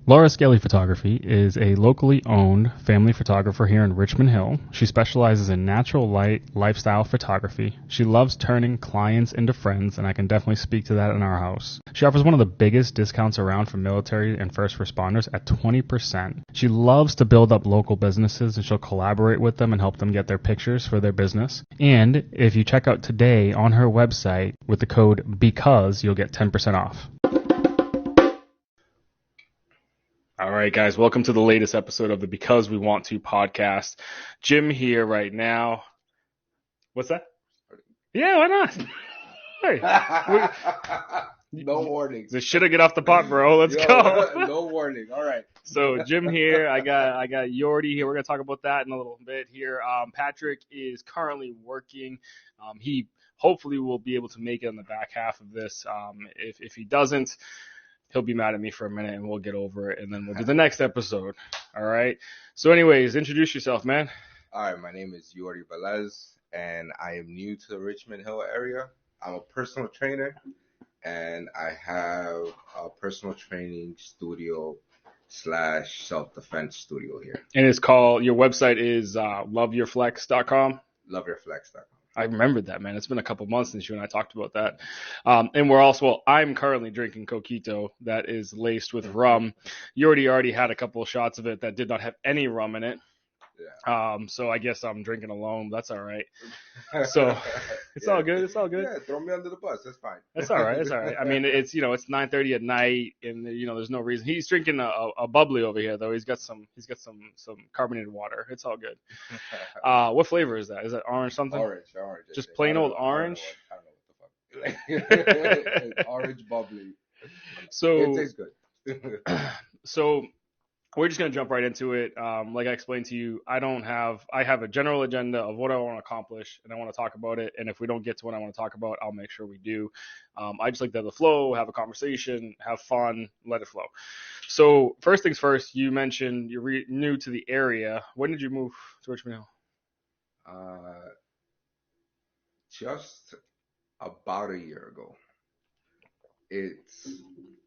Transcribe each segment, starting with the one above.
Laura Skelly Photography is a locally owned family photographer here in Richmond Hill. She specializes in natural light lifestyle photography. She loves turning clients into friends, and I can definitely speak to that in our house. She offers one of the biggest discounts around for military and first responders at 20%. She loves to build up local businesses, and she'll collaborate with them and help them get their pictures for their business. And if you check out today on her website with the code BECAUSE, you'll get 10% off. All right, guys, welcome to the latest episode of the Because We Want To podcast. Jim here right now. What's that? Yeah, why not? Hey, no warning. This should have get off the pot, bro. Let's go. No warning. All right. So Jim here. I got Yordi here. We're gonna talk about that in a little bit here. Patrick is currently working. He hopefully will be able to make it on the back half of this. If he doesn't, he'll be mad at me for a minute and we'll get over it and then we'll do the next episode. All right. So anyways, introduce yourself, man. All right. My name is Yordi Velez and I am new to the Richmond Hill area. I'm a personal trainer and I have a personal training studio / self-defense studio here. And it's called, your website is loveyourflex.com. Loveyourflex.com. I remembered that, man. It's been a couple months since you and I talked about that. And we're also, well, I'm currently drinking Coquito that is laced with rum. You already had a couple of shots of it that did not have any rum in it. Yeah. So I guess I'm drinking alone. That's all right. So it's all good. It's all good. Yeah, throw me under the bus. That's fine. That's all right. It's all right. I mean, it's 9:30 at night, and there's no reason. He's drinking a bubbly over here, though. He's got some carbonated water. It's all good. What flavor is that? Is that orange something? Orange. Just plain old orange. I don't know what the fuck. It's orange bubbly. So it tastes good. So we're just going to jump right into it. Like I explained to you, I have a general agenda of what I want to accomplish, and I want to talk about it. And if we don't get to what I want to talk about, I'll make sure we do. I just like to have the flow, have a conversation, have fun, let it flow. So first things first, you mentioned you're new to the area. When did you move to Richmond Hill? Just about a year ago. It's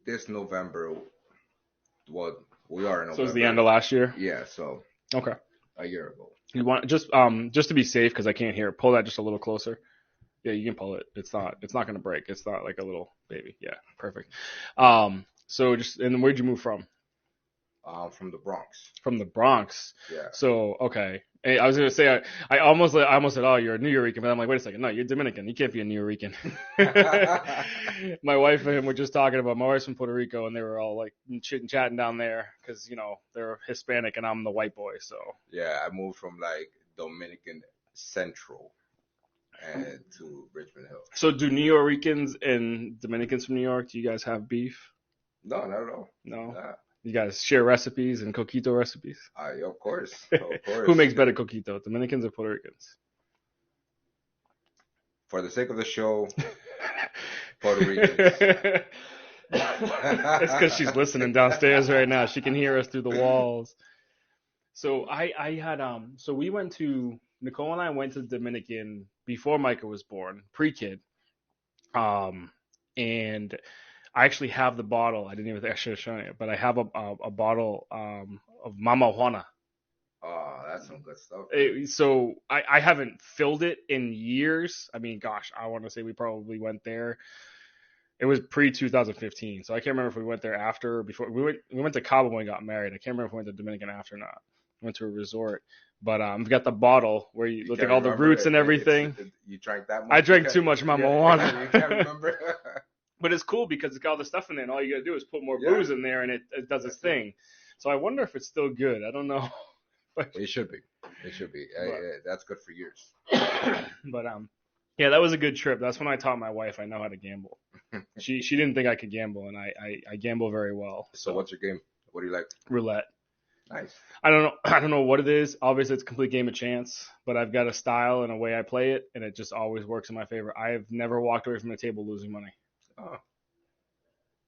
this November. Well, we are in November. So it's the end of last year? Yeah, so okay. A year ago. You want just to be safe, because I can't hear it, pull that just a little closer. Yeah, you can pull it. It's not going to break. It's not like a little baby. Yeah, perfect. So and where'd you move from? From the Bronx. From the Bronx. Yeah. So okay. Hey, I was gonna say I almost said, oh, you're a New Yorican, but I'm like, wait a second, no, you're Dominican. You can't be a New Yorican. My wife and him were just talking about, my wife's from Puerto Rico, and they were all like chatting down there because they're Hispanic and I'm the white boy. So yeah, I moved from like Dominican Central and to Richmond Hill. So do New Yorkers and Dominicans from New York, do you guys have beef? No, not at all. No. Nah. You guys share recipes and Coquito recipes? Of course. Who makes better Coquito, Dominicans or Puerto Ricans? For the sake of the show, Puerto Ricans. It's because she's listening downstairs right now. She can hear us through the walls. So Nicole and I went to the Dominican before Micah was born, pre-kid. And I actually have the bottle. I didn't even actually show it, but I have a bottle of Mama Juana. Oh, that's some good stuff. So I haven't filled it in years. I mean, gosh, I want to say we probably went there. It was pre-2015, so I can't remember if we went there after or before. We went to Cabo when we got married. I can't remember if we went to Dominican after or not. We went to a resort. But I've got the bottle where you look at all the roots and everything. You drank that much? I drank too much Mama Juana. You can't remember? But it's cool because it's got all the stuff in there, and all you got to do is put more booze in there, and it does its thing. So I wonder if it's still good. I don't know. It should be. That's good for years. But yeah, that was a good trip. That's when I taught my wife I know how to gamble. She didn't think I could gamble, and I gamble very well. So what's your game? What do you like? Roulette. Nice. I don't know what it is. Obviously, it's a complete game of chance, but I've got a style and a way I play it, and it just always works in my favor. I have never walked away from the table losing money. Oh.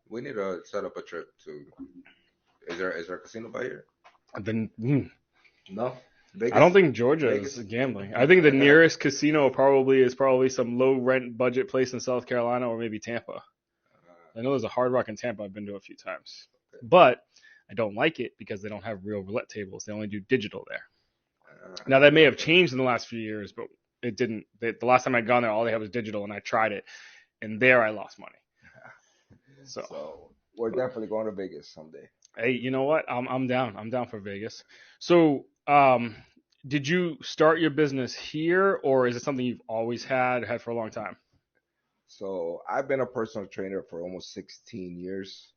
We need to set up a trip to. Is there a casino by here? No. Vegas? I don't think Georgia is gambling. I think the nearest casino is probably some low rent budget place in South Carolina or maybe Tampa. I know there's a Hard Rock in Tampa I've been to a few times. Okay. But I don't like it because they don't have real roulette tables. They only do digital there. Uh, Now that may have changed in the last few years, but it didn't. The last time I'd gone there, all they had was digital, and I tried it, and there I lost money. So, so we're definitely going to Vegas someday. hey, you know what? I'm down. I'm down for Vegas. So, did you start your business here, or is it something you've always had for a long time? So I've been a personal trainer for almost 16 years.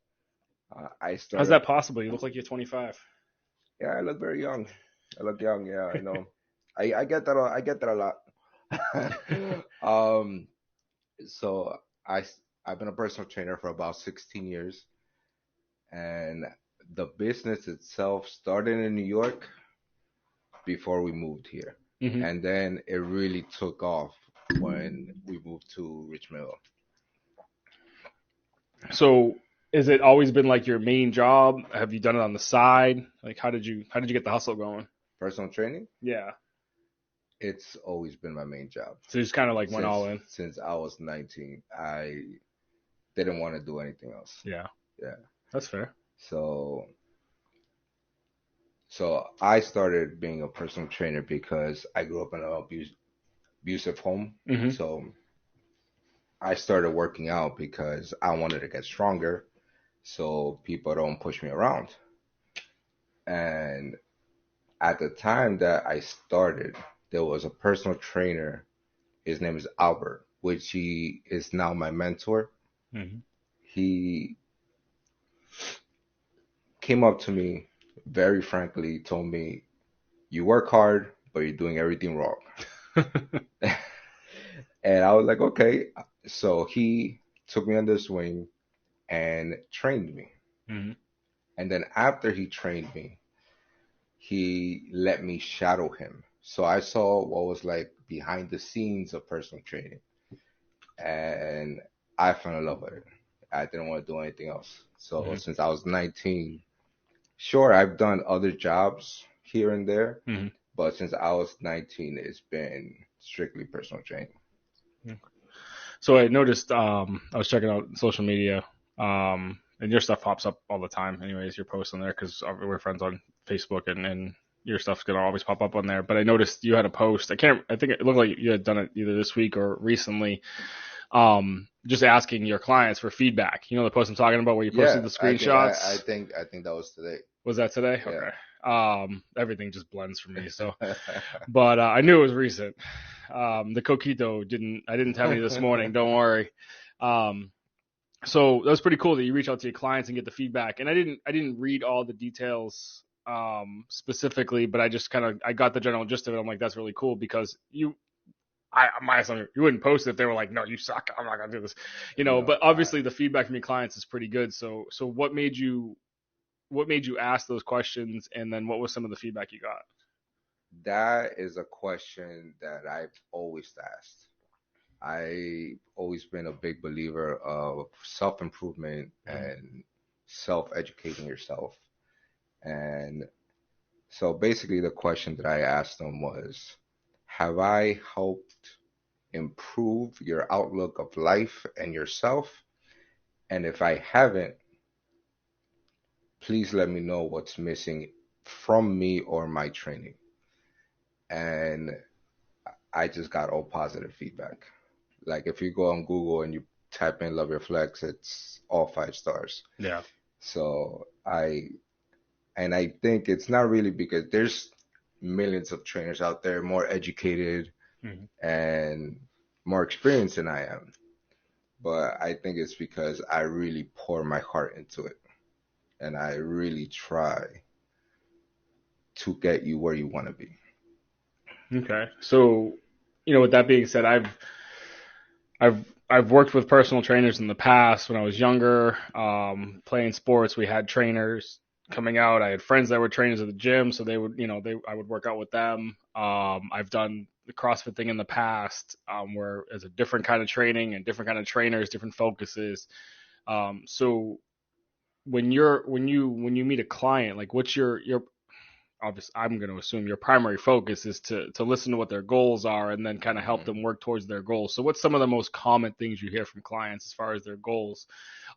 I How's started. that possible? You look like you're 25. Yeah, I look very young. I look young. Yeah, I know. I get that. I get that a lot. um. So I've been a personal trainer for about 16 years, and the business itself started in New York before we moved here, Hmm. and then it really took off when we moved to Richmond. So, is it always been like your main job? Have you done it on the side? Like, how did you get the hustle going? Personal training, Yeah. it's always been my main job So you just kind of like went since all in. since I was 19. I didn't want to do anything else. Yeah, Yeah. that's fair. So so I started being a personal trainer because I grew up in an abusive home. Hmm. So I started working out because I wanted to get stronger so people don't push me around. And at the time that I started, there was a personal trainer. His name is Albert, which he is now my mentor. Hmm. He came up to me very frankly, told me, "You work hard, but you're doing everything wrong." And I was like, okay. So he took me under his wing and trained me. Hmm. And then after he trained me, he let me shadow him. So I saw what was like behind the scenes of personal training. And I fell in love with it. I didn't want to do anything else. So Hmm. since I was 19, sure, I've done other jobs here and there, Hmm. but since I was 19, it's been strictly personal training. So I noticed, I was checking out social media, and your stuff pops up all the time. Anyways, you're posting there because we're friends on Facebook, and your stuff's gonna always pop up on there. But I noticed you had a post. I think it looked like you had done it either this week or recently. Just asking your clients for feedback. You know the post I'm talking about where you posted Yeah, the I think I screenshots. think I think that was today. Was that today? Yeah. Okay. Everything just blends for me. So, but I knew it was recent. The coquito I didn't have any this morning. Don't worry. Um, so that was pretty cool that you reach out to your clients and get the feedback. And I didn't read all the details specifically, but I just I got the general gist of it. I'm like, that's really cool because my assumption, you wouldn't post it if they were like, no, you suck. I'm not gonna do this, No, But obviously the feedback from your clients is pretty good. So what made you ask those questions, and then what was some of the feedback you got? that is a question that I've always asked. I've always been a big believer of self-improvement Mm-hmm. and self-educating yourself. And so basically the question that I asked them was, have I helped improve your outlook of life and yourself? And if I haven't, please let me know what's missing from me or my training. And I just got all positive feedback. Like if you go on Google and you type in Love Your Flex, it's all 5 stars. Yeah. So I think it's not really because there's millions of trainers out there more educated Mm-hmm. and more experienced than I am. But I think it's because I really pour my heart into it and I really try to get you where you want to be. Okay. So, with that being said, I've worked with personal trainers in the past when I was younger, playing sports. We had trainers coming out. I had friends that were trainers at the gym, so they would, I would work out with them. I've done the CrossFit thing in the past, where it's a different kind of training and different kind of trainers, different focuses. So when you meet a client, like what's your obviously I'm going to assume your primary focus is to listen to what their goals are and then kind of help Hmm. them work towards their goals. So what's some of the most common things you hear from clients as far as their goals,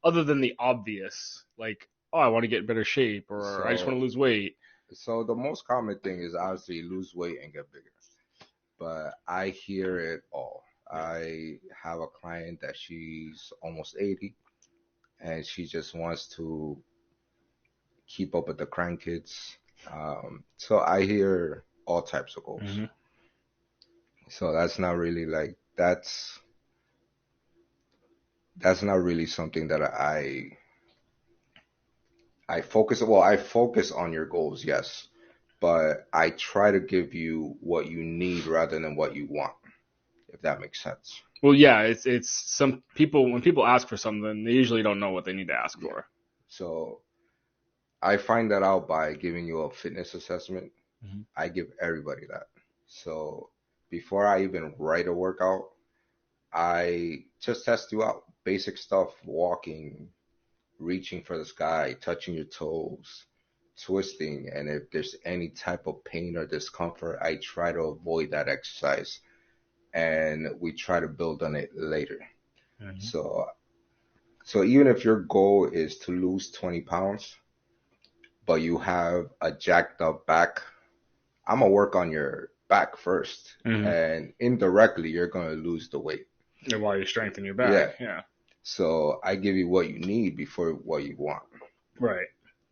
other than the obvious, like oh, I want to get in better shape, or I just want to So, lose weight. so the most common thing is obviously lose weight and get bigger. But I hear it all. I have a client that she's almost 80 and she just wants to keep up with the grandkids. So I hear all types of goals. Hmm. So that's not really like that's not really something that I focus. Well, I focus on your goals, yes, but I try to give you what you need rather than what you want, if that makes sense. Well, yeah, it's some people when people ask for something, they usually don't know what they need to ask Yeah. for. So I find that out by giving you a fitness assessment. Hmm. I give everybody that. So before I even write a workout, I just test you out. Basic stuff, walking, reaching for the sky, touching your toes, twisting. And if there's any type of pain or discomfort, I try to avoid that exercise and we try to build on it later. Hmm. So, so even if your goal is to lose 20 pounds, but you have a jacked up back, I'm gonna work on your back first, Hmm. and indirectly you're gonna lose the weight. And while you strengthen your Yeah. back, yeah, So I give you what you need before what you want. right,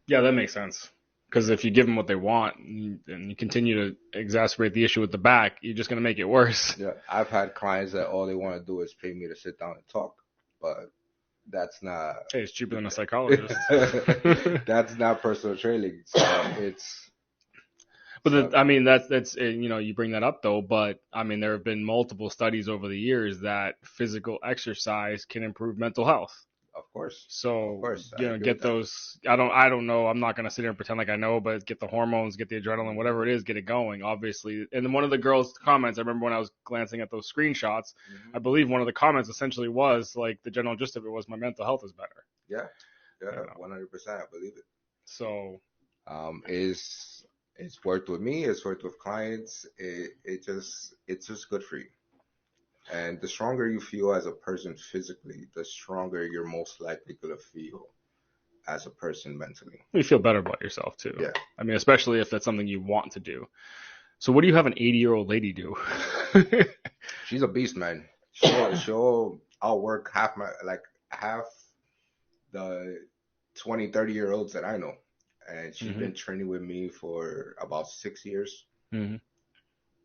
yeah, that makes sense. Because if you give them what they want and you continue to exacerbate the issue with the back, you're just going to make it worse. Yeah. I've had clients that all they want to do is pay me to sit down and talk, but that's not Hey, it's cheaper than a psychologist. that's not personal training. So it's But so I mean, that's you know, you bring that up though. But I mean, there have been multiple studies over the years that physical exercise can improve mental health. of So course, I you know, agree with get that. those. I don't know. I'm not gonna sit here and pretend like I know, but get the hormones, get the adrenaline, whatever it is, get it going. Obviously, and then one of the girls' comments, I remember when I was glancing at those screenshots, I Hmm. believe one of the comments essentially was like the general gist of it was my mental health is better. Yeah, You yeah, know, 100%. I believe it. so Is it's worked with me. It's worked with clients. It's just good for you. And the stronger you feel as a person physically, the stronger you're most likely gonna feel as a person mentally. you feel better about yourself too. Yeah, I mean, especially if that's something you want to do. So what do you have an 80-year-old lady do? she's a beast, man. She'll outwork half the 20, 30 year olds that I know. And she's Hmm. been training with me for about 6 years. Hmm.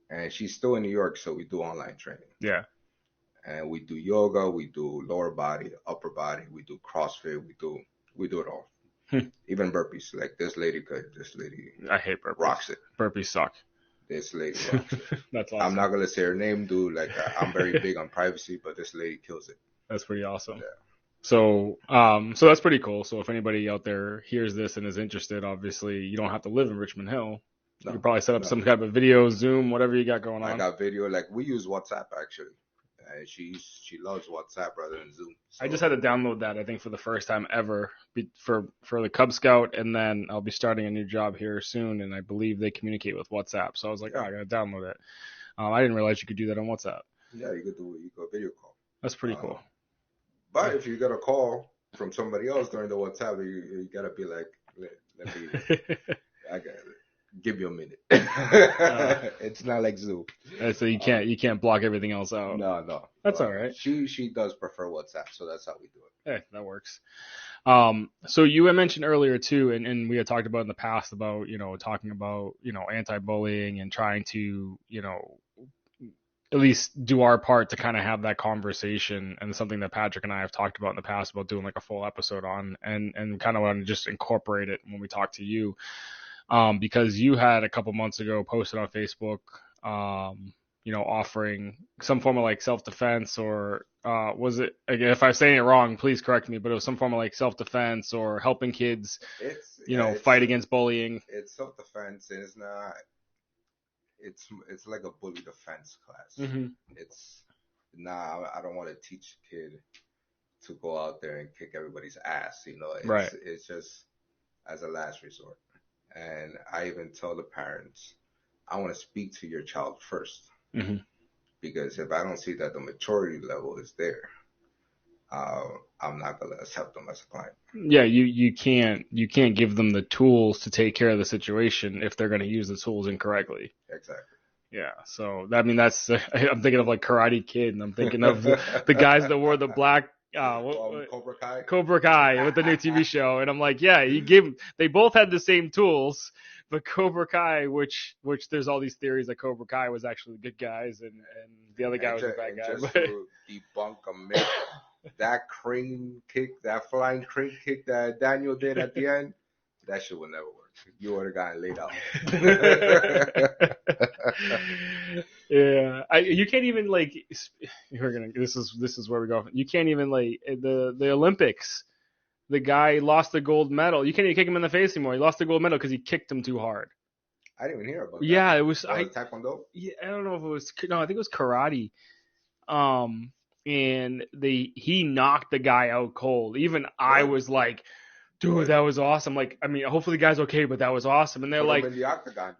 And she's still in New York, so we do online training. Yeah. And we do yoga, we do lower body, upper body, we do CrossFit, we do it all. Even burpees. Like this lady I hate burpees. rocks it. Burpees suck. This lady rocks it. That's I'm awesome. not gonna say her name, dude. Like I'm very big on privacy, but this lady kills it. That's pretty awesome. Yeah. So that's pretty cool. So if anybody out there hears this and is interested, obviously you don't have to live in Richmond Hill. You No, could probably set up no. some kind of video, Zoom, whatever you got going I on. got video. Like we use WhatsApp actually, and she loves WhatsApp rather than Zoom. I just So had to download that, I think, for the first time ever for the Cub Scout, and then I'll be starting a new job here soon, and I believe they communicate with WhatsApp. So I was like, oh, yeah, I gotta download it. I didn't realize you could do that on WhatsApp. yeah, you could video call. That's pretty cool. Um, but if you get a call from somebody else during the WhatsApp, you gotta be like, let me, I got give you a minute. It's not like Zoom. So you can't block everything else out. No, no. That's all right. She does prefer WhatsApp, so that's how we do it. Hey, that works. So you had mentioned earlier too, and we had talked about in the past about, talking about, anti-bullying and trying to, at least do our part to kind of have that conversation, and something that Patrick and I have talked about in the past about doing like a full episode on, and kind of want to just incorporate it when we talk to you, because you had a couple months ago posted on Facebook, offering some form of like self-defense, or was it, again, if I'm saying it wrong, please correct me, but it was some form of like self-defense or helping kids, fight against bullying. It's self defense, and it's not. It's like a bully defense class. Mm-hmm. It's I don't want to teach a kid to go out there and kick everybody's ass. Right. It's just as a last resort. And I even tell the parents, I want to speak to your child first, Mm-hmm. because if I don't see that the maturity level is there, I'm not gonna accept them as a client. Yeah, you can't give them the tools to take care of the situation if they're going to use the tools incorrectly. Exactly. Yeah, so I mean that's I'm thinking of like Karate Kid, and I'm thinking of the guys that wore the black Cobra Kai. Cobra Kai with the new TV show, and I'm like, yeah, they both had the same tools, but Cobra Kai, which there's all these theories that Cobra Kai was actually the good guys and the other guy was the bad guy. Just to debunk a myth, that crane kick, that flying crane kick that Daniel did at the end, that shit will never work. You would have gotten laid out. Yeah, you can't even like. This is where we go. You can't even like the Olympics. The guy lost the gold medal. You can't even kick him in the face anymore. He lost the gold medal because he kicked him too hard. I didn't even hear about that. Yeah, it was. Taekwondo. Yeah, I don't know if it was. No, I think it was karate. And he knocked the guy out cold. Even I was like, dude, that was awesome. Like, I mean, hopefully the guy's okay, but that was awesome. And they're like,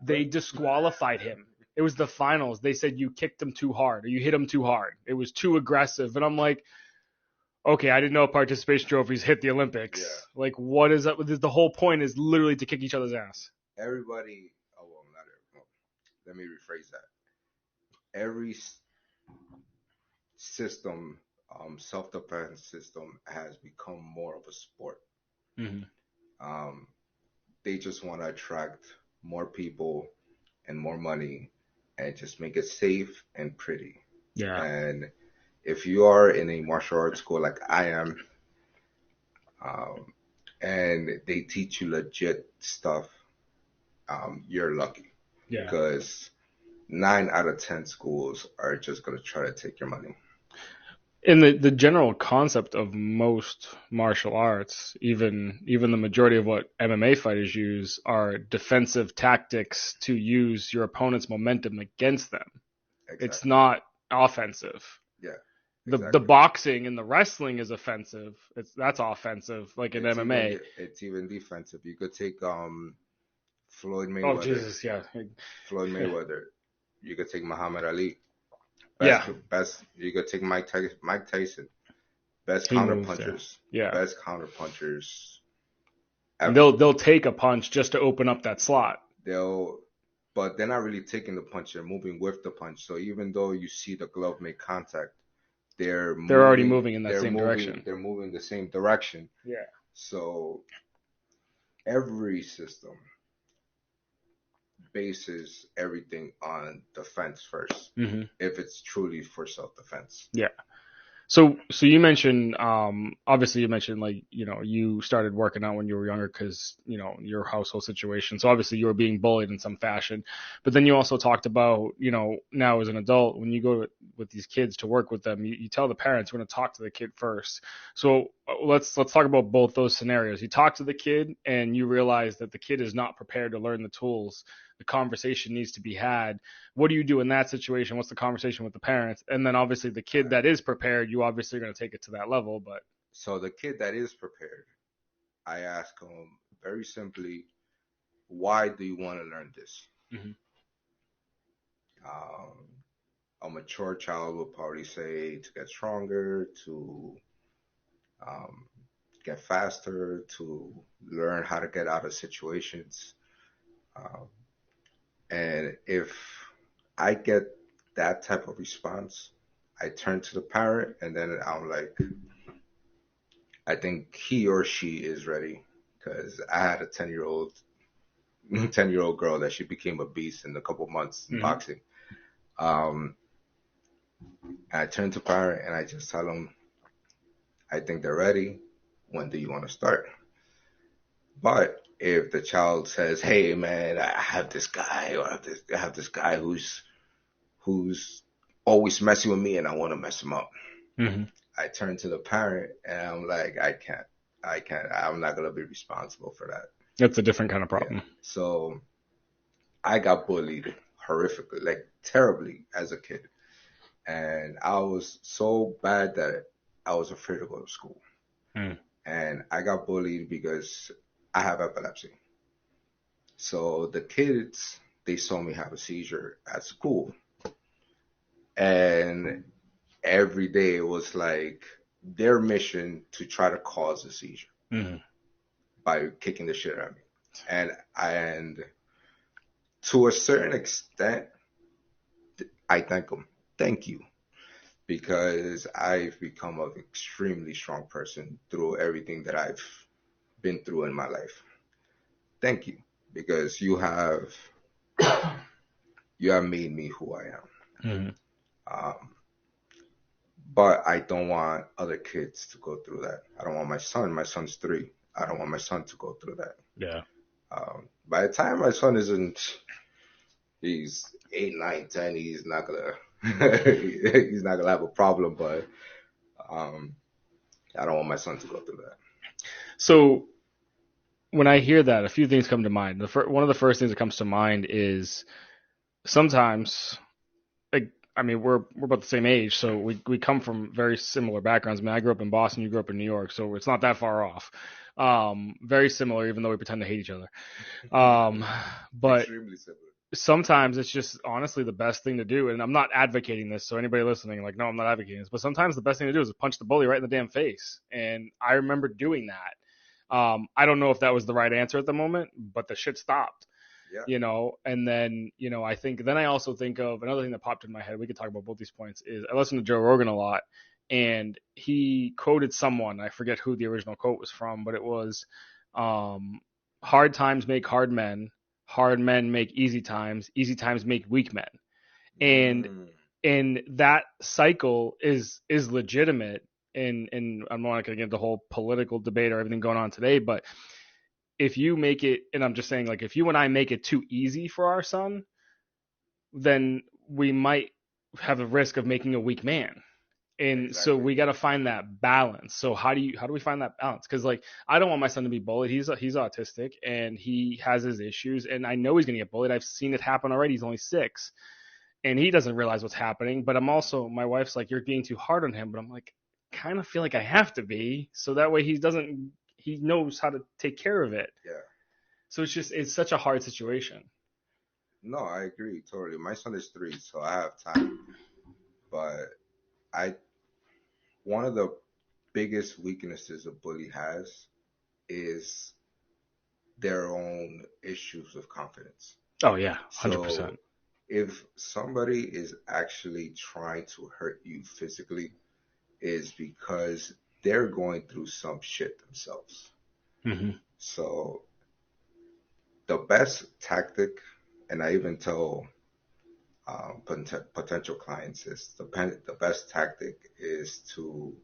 they disqualified him. It was the finals. They said you kicked him too hard or you hit him too hard. It was too aggressive. And I'm like, okay, I didn't know participation trophies hit the Olympics. Yeah. Like, what is up? The whole point is literally to kick each other's ass. Everybody, oh, well, not everyone. Let me rephrase that. Every system, self-defense system has become more of a sport. Mm-hmm. They just want to attract more people and more money and just make it safe and pretty. Yeah. And if you are in a martial arts school like I am, and they teach you legit stuff, you're lucky. Yeah. Because 9 out of 10 schools are just going to try to take your money. And the general concept of most martial arts, even the majority of what MMA fighters use, are defensive tactics to use your opponent's momentum against them. Exactly. It's not offensive. Yeah. Exactly. The boxing and the wrestling is offensive. That's offensive, like in MMA. It's even defensive. You could take Floyd Mayweather. Oh Jesus, yeah. Floyd Mayweather. You could take Muhammad Ali. Best. You could take Mike Tyson. Best counterpunchers. Yeah. Best counterpunchers. And they'll take a punch just to open up that slot. But they're not really taking the punch. They're moving with the punch. So even though you see the glove make contact, they're already moving in that same direction. They're moving the same direction. Yeah. So every system bases everything on defense first, if it's truly for self-defense. Yeah. So you mentioned, obviously you mentioned like, you started working out when you were younger because, your household situation. So obviously you were being bullied in some fashion, but then you also talked about, now as an adult, when you go with these kids to work with them, you tell the parents you're going to talk to the kid first. So let's talk about both those scenarios. You talk to the kid and you realize that the kid is not prepared to learn the tools. The conversation needs to be had. What do you do in that situation? What's the conversation with the parents? And then obviously the kid that is prepared, you obviously are going to take it to that level. But so the kid that is prepared, I ask him very simply, why do you want to learn this? Mm-hmm. A mature child will probably say to get stronger, to get faster, to learn how to get out of situations. And if I get that type of response, I turn to the parent and then I'm like, I think he or she is ready, because I had a 10-year-old girl that she became a beast in a couple months in boxing. I turn to parent and I just tell them, I think they're ready. When do you want to start? But if the child says, hey man, I have this guy, or I have this guy who's always messing with me and I want to mess him up. Mm-hmm. I turn to the parent and I'm like, I can't. I'm not going to be responsible for that. That's a different kind of problem. Yeah. So I got bullied horrifically, like terribly as a kid. And I was so bad that I was afraid to go to school. And I got bullied because I have epilepsy. So the kids, they saw me have a seizure at school. And every day it was like, their mission to try to cause a seizure Mm-hmm. by kicking the shit out of me. And to a certain extent, I thank them. Thank you. Because I've become an extremely strong person through everything that I've been through in my life. Thank you. Because you have made me who I am. Mm-hmm. Um, but I don't want other kids to go through that. I don't want my son's 3. I don't want my son to go through that. Yeah. By the time my son he's 8, 9, 10, he's not gonna have a problem, but I don't want my son to go through that. So when I hear that, a few things come to mind. One of the first things that comes to mind is sometimes, like, I mean, we're about the same age, so we come from very similar backgrounds. I mean, I grew up in Boston, you grew up in New York, so it's not that far off. Very similar, even though we pretend to hate each other. But Extremely similar. sometimes it's just honestly the best thing to do. And I'm not advocating this, so anybody listening, like, no, I'm not advocating this. But sometimes the best thing to do is punch the bully right in the damn face. And I remember doing that. I don't know if that was the right answer at the moment, but the shit stopped. Yeah. You know, and then, you know, I also think of another thing that popped in my head. We could talk about both these points. Is I listen to Joe Rogan a lot, and he quoted someone. I forget who the original quote was from, but it was, "Hard times make hard men make easy times make weak men," and that cycle is legitimate. And I'm not going to get into the whole political debate or everything going on today, but if you make it, and I'm just saying, like, if you and I make it too easy for our son, then we might have a risk of making a weak man. And Exactly. so we got to find that balance. So how do we find that balance? Because, like, I don't want my son to be bullied. He's autistic and he has his issues, and I know he's going to get bullied. I've seen it happen already. He's only 6, and he doesn't realize what's happening. But my wife's like, you're being too hard on him. But I'm like, kind of feel like I have to be, so that way he knows how to take care of it. Yeah. So it's such a hard situation. No, I agree totally. My son is 3, so I have time. But one of the biggest weaknesses a bully has is their own issues of confidence. Oh yeah, 100%. So if somebody is actually trying to hurt you physically, is because they're going through some shit themselves. Mm-hmm. So the best tactic, and I even tell potential clients, is the best tactic is to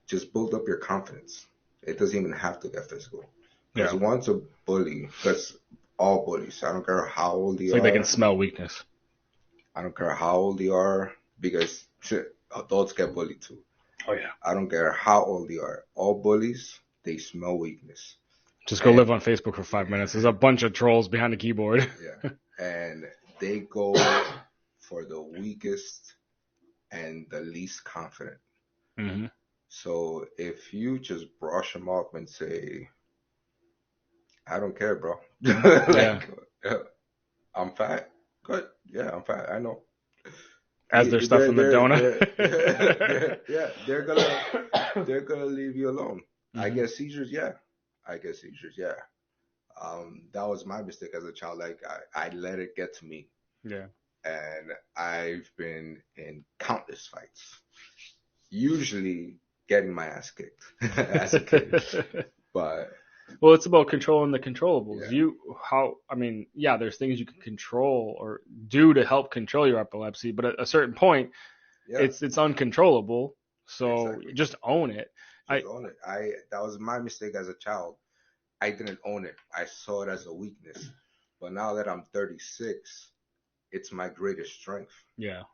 just build up your confidence. It doesn't even have to get physical. Because once a bully, because all bullies, I don't care how old they are. Like they can smell weakness. I don't care how old they are, because adults get bullied too. Oh yeah. I don't care how old they are. All bullies, they smell weakness. Just go live on Facebook for 5 minutes. There's a bunch of trolls behind the keyboard. Yeah. And they go for the weakest and the least confident. Mm-hmm. So if you just brush them off and say, I don't care, bro. Like, yeah. I'm fat. Good. Yeah, I'm fat. I know. As there's stuff in the donut. They're gonna leave you alone. Mm-hmm. I get seizures, yeah. That was my mistake as a child. Like I let it get to me. Yeah. And I've been in countless fights, usually getting my ass kicked as a kid. But well, it's about controlling the controllables. Yeah. There's things you can control or do to help control your epilepsy, but at a certain point, it's uncontrollable. So just own it. Own it. That was my mistake as a child. I didn't own it. I saw it as a weakness. But now that I'm 36, it's my greatest strength. Yeah.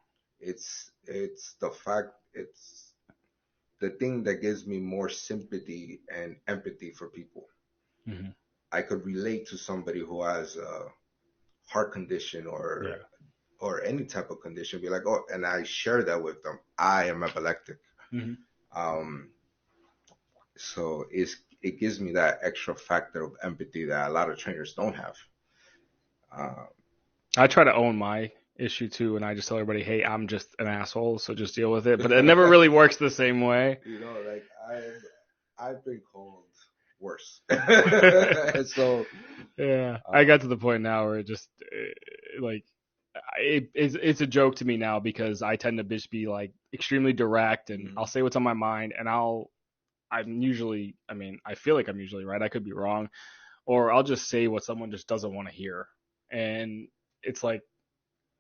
It's the thing that gives me more sympathy and empathy for people. Mm-hmm. I could relate to somebody who has a heart condition or any type of condition. Be like, oh, and I share that with them. I am epileptic. Mm-hmm. So it gives me that extra factor of empathy that a lot of trainers don't have. I try to own my issue too, and I just tell everybody, hey, I'm just an asshole, so just deal with it. But it never really works the same way. You know, like I've been called worse. So Yeah, I got to the point now where it just like it's a joke to me now because I tend to just be like extremely direct, and I'll say what's on my mind, and I'm usually, I mean, I feel like I'm usually right. I could be wrong, or I'll just say what someone just doesn't want to hear, and it's like,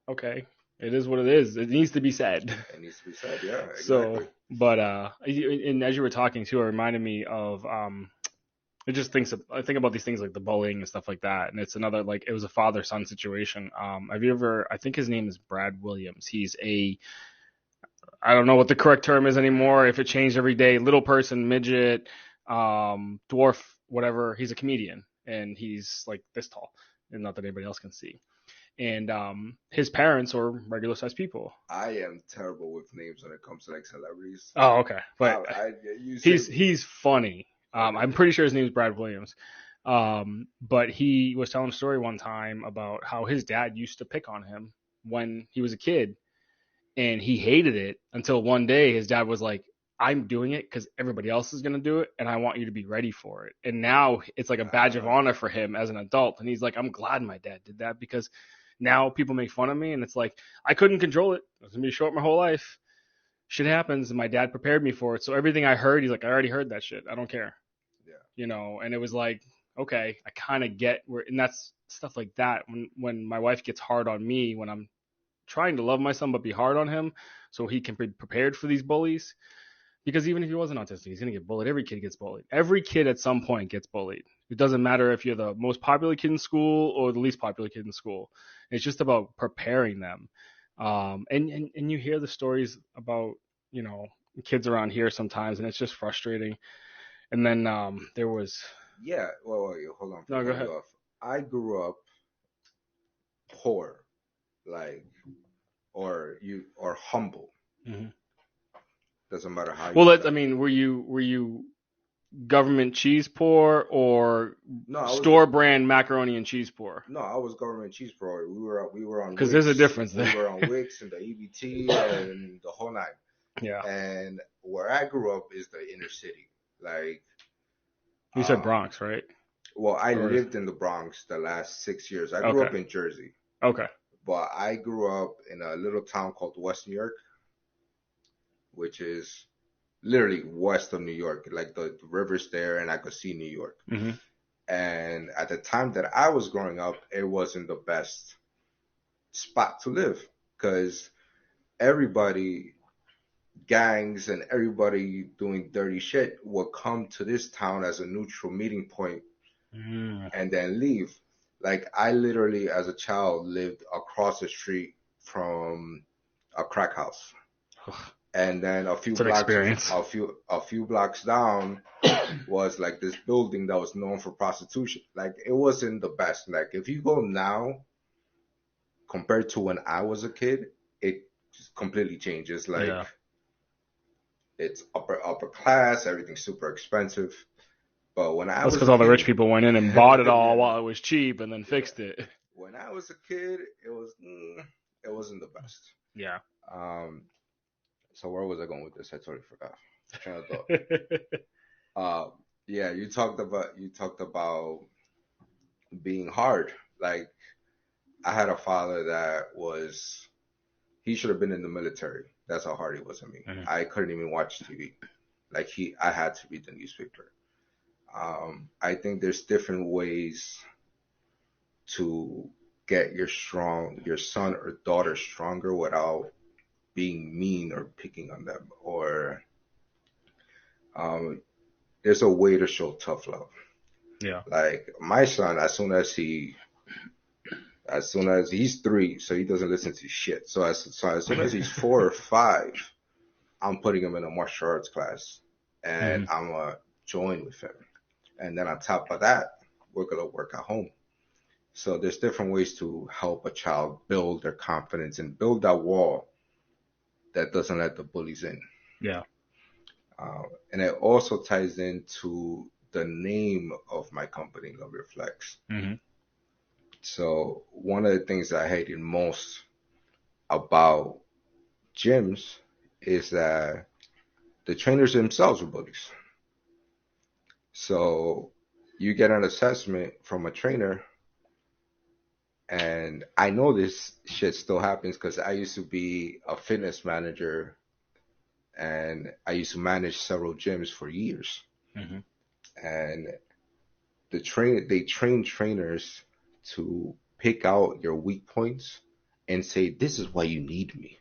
okay, it is what it is. It needs to be said. It needs to be said, yeah, exactly. So, but and as you were talking too, it reminded me of I think about these things like the bullying and stuff like that, and it's another like it was a father son situation. Have you ever? I think his name is Brad Williams. He's I don't know what the correct term is anymore. If it changed every day, little person, midget, dwarf, whatever. He's a comedian, and he's like this tall, and not that anybody else can see. And his parents are regular sized people. I am terrible with names when it comes to like celebrities. Oh, okay, but he's funny. Okay. I'm pretty sure his name is Brad Williams. But he was telling a story one time about how his dad used to pick on him when he was a kid, and he hated it until one day his dad was like, I'm doing it because everybody else is going to do it, and I want you to be ready for it. And now it's like a badge of honor for him as an adult. And he's like, I'm glad my dad did that because now people make fun of me, and it's like, I couldn't control it. I was going to be short my whole life. Shit happens, and my dad prepared me for it. So everything I heard, he's like, I already heard that shit. I don't care. Yeah. You know, and it was like, okay, I kind of get where, and that's stuff like that. When my wife gets hard on me, when I'm trying to love my son but be hard on him so he can be prepared for these bullies. Because even if he wasn't autistic, he's going to get bullied. Every kid gets bullied. Every kid at some point gets bullied. It doesn't matter if you're the most popular kid in school or the least popular kid in school. It's just about preparing them. And you hear the stories about, you know, kids around here sometimes, and it's just frustrating. And then there was... Yeah, well, hold on. No, go ahead. I grew up poor, like, or humble. Mm-hmm. Doesn't matter how. Well, I mean, were you government cheese poor or store brand macaroni and cheese poor? No, I was government cheese poor. We were on because there's a difference there. We were on Wix and the EBT and the whole nine. Yeah. And where I grew up is the inner city. Like you said Bronx, right? Well, I lived in the Bronx the last 6 years. I grew up in Jersey. Okay. But I grew up in a little town called West New York, which is literally west of New York. Like the river's there and I could see New York. Mm-hmm. And at the time that I was growing up, it wasn't the best spot to live because everybody, gangs and everybody doing dirty shit would come to this town as a neutral meeting point and then leave. Like I literally as a child lived across the street from a crack house. And then a few blocks down was like this building that was known for prostitution. Like it wasn't the best. Like if you go now compared to when I was a kid, it just completely changes. Like it's upper class, everything's super expensive. But when I was because all the rich people went in and bought it all while it was cheap and then fixed it. When I was a kid, it wasn't the best. Yeah. So where was I going with this? I totally forgot. Train of thought. Yeah, you talked about being hard. Like I had a father that he should have been in the military. That's how hard he was on me. Mm-hmm. I couldn't even watch TV. Like I had to read the newspaper. I think there's different ways to get your son or daughter stronger without being mean or picking on them, or there's a way to show tough love. Yeah. Like my son, as soon as he's 3, so he doesn't listen to shit. So as soon as he's 4 or 5, I'm putting him in a martial arts class, and I'm gonna join with him. And then on top of that, we're gonna work at home. So there's different ways to help a child build their confidence and build that wall that doesn't let the bullies in. Yeah. And it also ties into the name of my company, Love Your Flex. Mm-hmm. So one of the things I hated most about gyms is that the trainers themselves are bullies. So you get an assessment from a trainer, and I know this shit still happens because I used to be a fitness manager and I used to manage several gyms for years. Mm-hmm. And they train trainers to pick out your weak points and say, this is why you need me.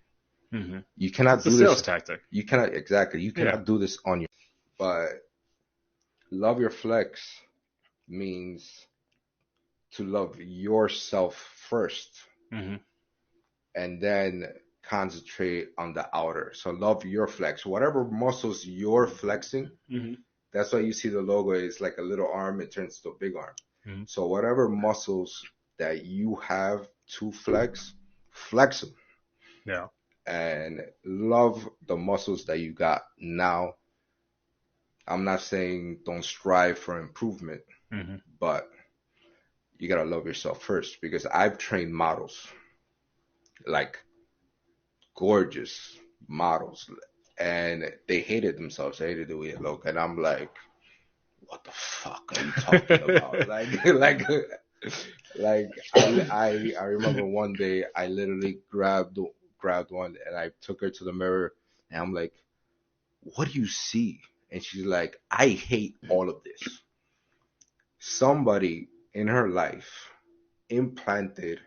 Mm-hmm. You cannot It's do a this. sales tactic. You cannot, exactly. You cannot Yeah. do this on your, but love your flex means to love yourself first Mm-hmm. and then concentrate on the outer. So love your flex. Whatever muscles you're flexing, Mm-hmm. that's why you see the logo is like a little arm, it turns to a big arm. Mm-hmm. So whatever muscles that you have to flex, flex them. Yeah. And love the muscles that you got now. I'm not saying don't strive for improvement, Mm-hmm. but you gotta love yourself first because I've trained models, like gorgeous models, and they hated themselves. They hated the way they look, and I'm like, what the fuck are you talking about? Like I remember one day I literally grabbed one and I took her to the mirror and I'm like, what do you see? And she's like, I hate all of this. Somebody in her life implanted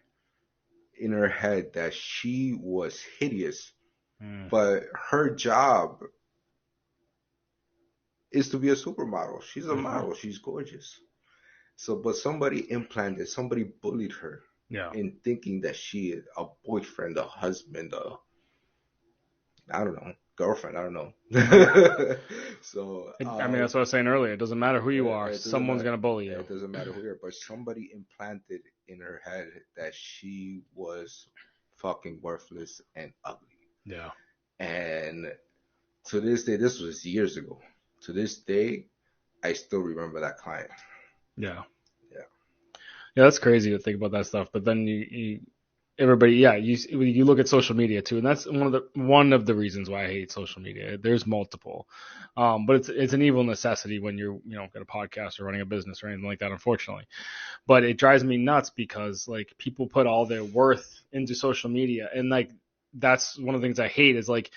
in her head that she was hideous, but her job is to be a supermodel. She's a model. She's gorgeous. So, but somebody bullied her Yeah. in thinking that she is a boyfriend, a husband, I don't know, girlfriend, I don't know. So, I mean, that's what I was saying earlier. It doesn't matter who you are. it doesn't Someone's matter. going to bully you. It doesn't matter who you are, but somebody implanted in her head that she was fucking worthless and ugly. Yeah. And to this day, this was years ago. To this day, I still remember that client. Yeah. Yeah. Yeah, that's crazy to think about that stuff. But then everybody, yeah, you look at social media too, and that's one of the reasons why I hate social media. There's multiple, but it's an evil necessity when you're got a podcast or running a business or anything like that. Unfortunately, but it drives me nuts because like people put all their worth into social media, and like that's one of the things I hate is like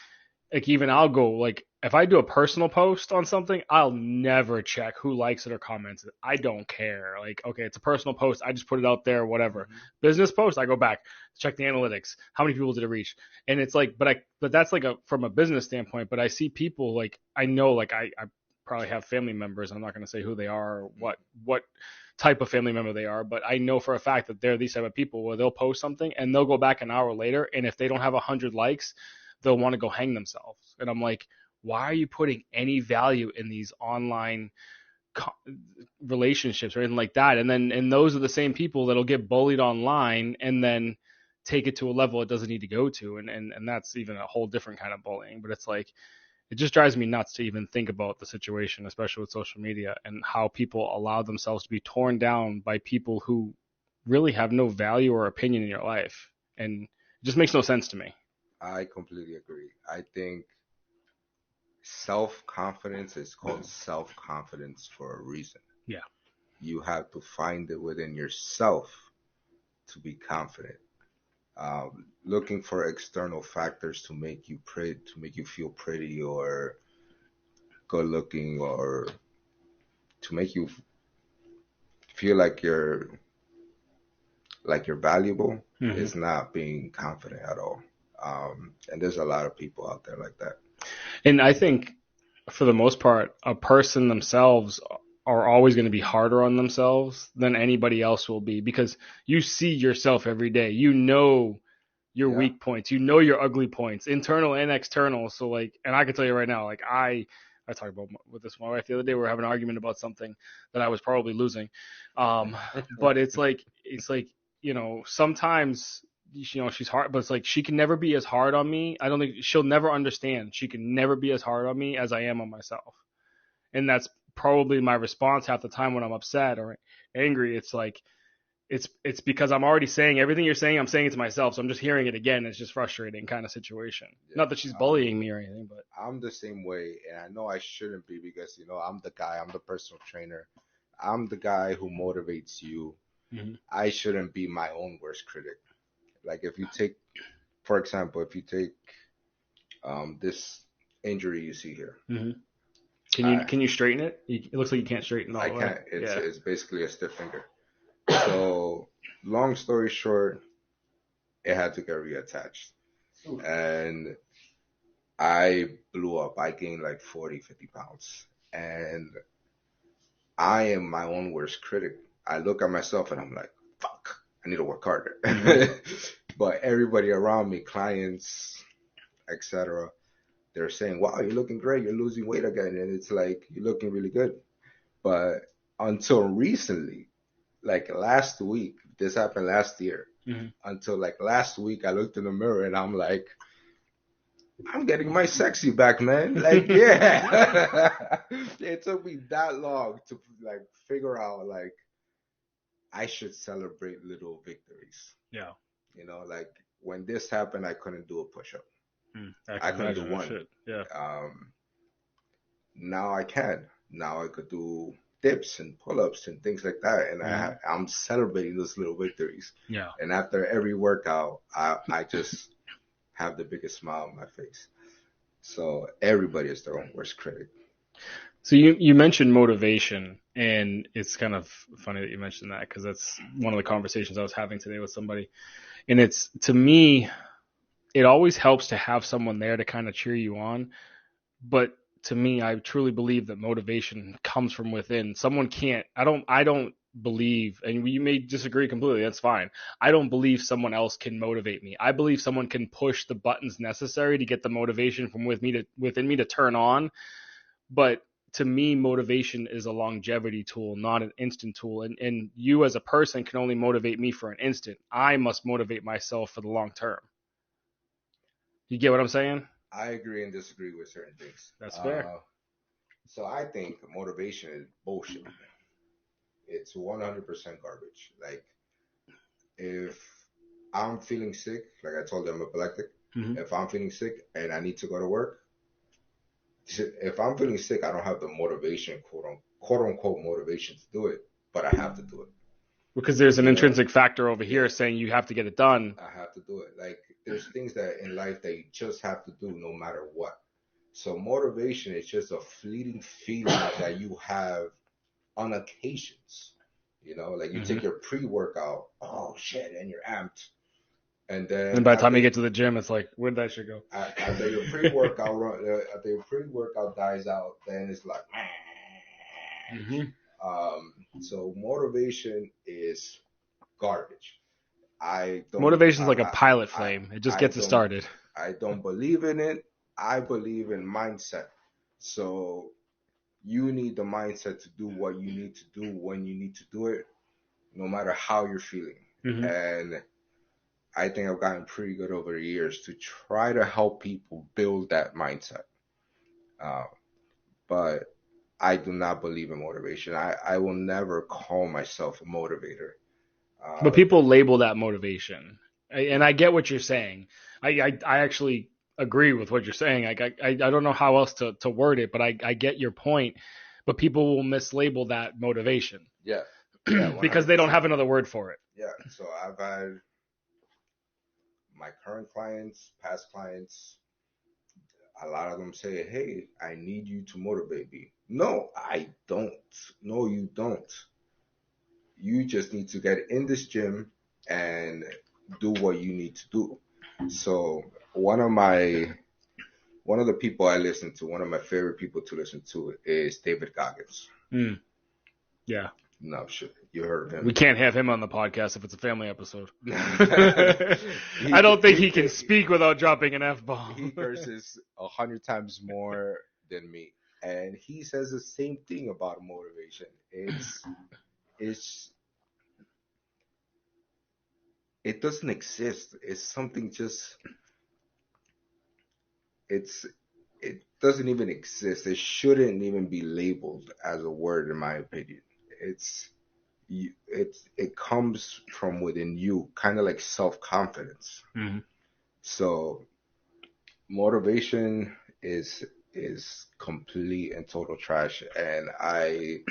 even I'll go like if I do a personal post on something, I'll never check who likes it or comments it. I don't care. Like, okay, it's a personal post. I just put it out there, whatever. Mm-hmm. Business post, I go back, check the analytics. How many people did it reach? And it's like, but that's like from a business standpoint, but I see people like, I know, like I probably have family members. I'm not going to say who they are or what type of family member they are, but I know for a fact that they're these type of people where they'll post something and they'll go back an hour later. And if they don't have 100 likes, they'll want to go hang themselves. And I'm like, why are you putting any value in these online relationships or anything like that? And those are the same people that'll get bullied online and then take it to a level it doesn't need to go to. And that's even a whole different kind of bullying. But it's like, it just drives me nuts to even think about the situation, especially with social media and how people allow themselves to be torn down by people who really have no value or opinion in your life. And it just makes no sense to me. I completely agree. I think self-confidence is called self-confidence for a reason. Yeah. You have to find it within yourself to be confident. Looking for external factors to make you pretty, to make you feel pretty or good looking, or to make you feel like you're valuable, is not being confident at all. And there's a lot of people out there like that. And I think for the most part, a person themselves are always going to be harder on themselves than anybody else will be because you see yourself every day. You know your weak points. You know your ugly points, internal and external. So like, and I can tell you right now, like I talked about with this my wife the other day. We were having an argument about something that I was probably losing. But it's like sometimes she's hard, but it's like she can never be as hard on me. I don't think she'll never understand. She can never be as hard on me as I am on myself. And that's probably my response half the time when I'm upset or angry. It's like, it's because I'm already saying everything you're saying. I'm saying it to myself, so I'm just hearing it again. It's just frustrating kind of situation. Yeah. Not that she's bullying me or anything, but I'm the same way, and I know I shouldn't be because I'm the guy. I'm the personal trainer. I'm the guy who motivates you. mm-hmm. I shouldn't be my own worst critic. Like if you take, for example, if you take this injury you see here. Mm-hmm. I, Can you straighten it? It looks like you can't straighten it all I the way. can't. It's basically a stiff finger. So long story short, it had to get reattached, and I blew up. I gained like 40, 50 pounds, and I am my own worst critic. I look at myself and I'm like, fuck, I need to work harder. Mm-hmm. But everybody around me, clients, etc., they're saying, wow, you're looking great. You're losing weight again. And it's like, you're looking really good. But until recently, like last week, this happened last year. Mm-hmm. Until like last week, I looked in the mirror and I'm like, I'm getting my sexy back, man. Like, yeah. It took me that long to like figure out like I should celebrate little victories. Yeah. Like when this happened, I couldn't do a push-up. I couldn't do one. Shit. Yeah. Now I can. Now I could do dips and pull-ups and things like that, and I'm celebrating those little victories. Yeah. And after every workout, I just have the biggest smile on my face. So everybody is their own worst critic. So you mentioned motivation, and it's kind of funny that you mentioned that because that's one of the conversations I was having today with somebody. And it's, to me, it always helps to have someone there to kind of cheer you on. But to me, I truly believe that motivation comes from within. Someone can't, I don't believe, and you may disagree completely, that's fine. I don't believe someone else can motivate me. I believe someone can push the buttons necessary to get the motivation from within me to turn on. But to me, motivation is a longevity tool, not an instant tool. And you as a person can only motivate me for an instant. I must motivate myself for the long term. You get what I'm saying? I agree and disagree with certain things. That's fair. So I think motivation is bullshit. It's 100% garbage. Like, if I'm feeling sick, like I told you, I'm epileptic. Mm-hmm. If I'm feeling sick and I need to go to work, if I'm feeling sick, I don't have the motivation, quote unquote motivation to do it, but I have to do it. Because there's an intrinsic factor over here saying you have to get it done. I have to do it. Like, there's things that in life that you just have to do no matter what. So motivation is just a fleeting feeling that you have on occasions. Like you take your pre-workout, oh shit, and you're amped. And by the time you get to the gym, it's like, where'd that shit go? After your pre-workout dies out, then it's like, so motivation is garbage. Motivation is like a pilot flame. It just gets it started. I don't believe in it. I believe in mindset. So you need the mindset to do what you need to do when you need to do it, no matter how you're feeling. Mm-hmm. And I think I've gotten pretty good over the years to try to help people build that mindset. But I do not believe in motivation. I will never call myself a motivator. But people label that motivation. And I get what you're saying. I actually agree with what you're saying. I don't know how else to word it, but I get your point. But people will mislabel that motivation. Yeah. Because they don't have another word for it. Yeah. So I've had my current clients, past clients, a lot of them say, hey, I need you to motivate me. No, I don't. No, you don't. You just need to get in this gym and do what you need to do. So one of the people I listen to, one of my favorite people to listen to is David Goggins. Mm. Yeah. No shit. You heard of him. We can't have him on the podcast if it's a family episode. I don't think he can speak without dropping an F-bomb. He curses 100 times more than me. And he says the same thing about motivation. It doesn't exist. It's something just, it doesn't even exist. It shouldn't even be labeled as a word, in my opinion. it comes from within you, kind of like self-confidence. Mm-hmm. So motivation is complete and total trash. And I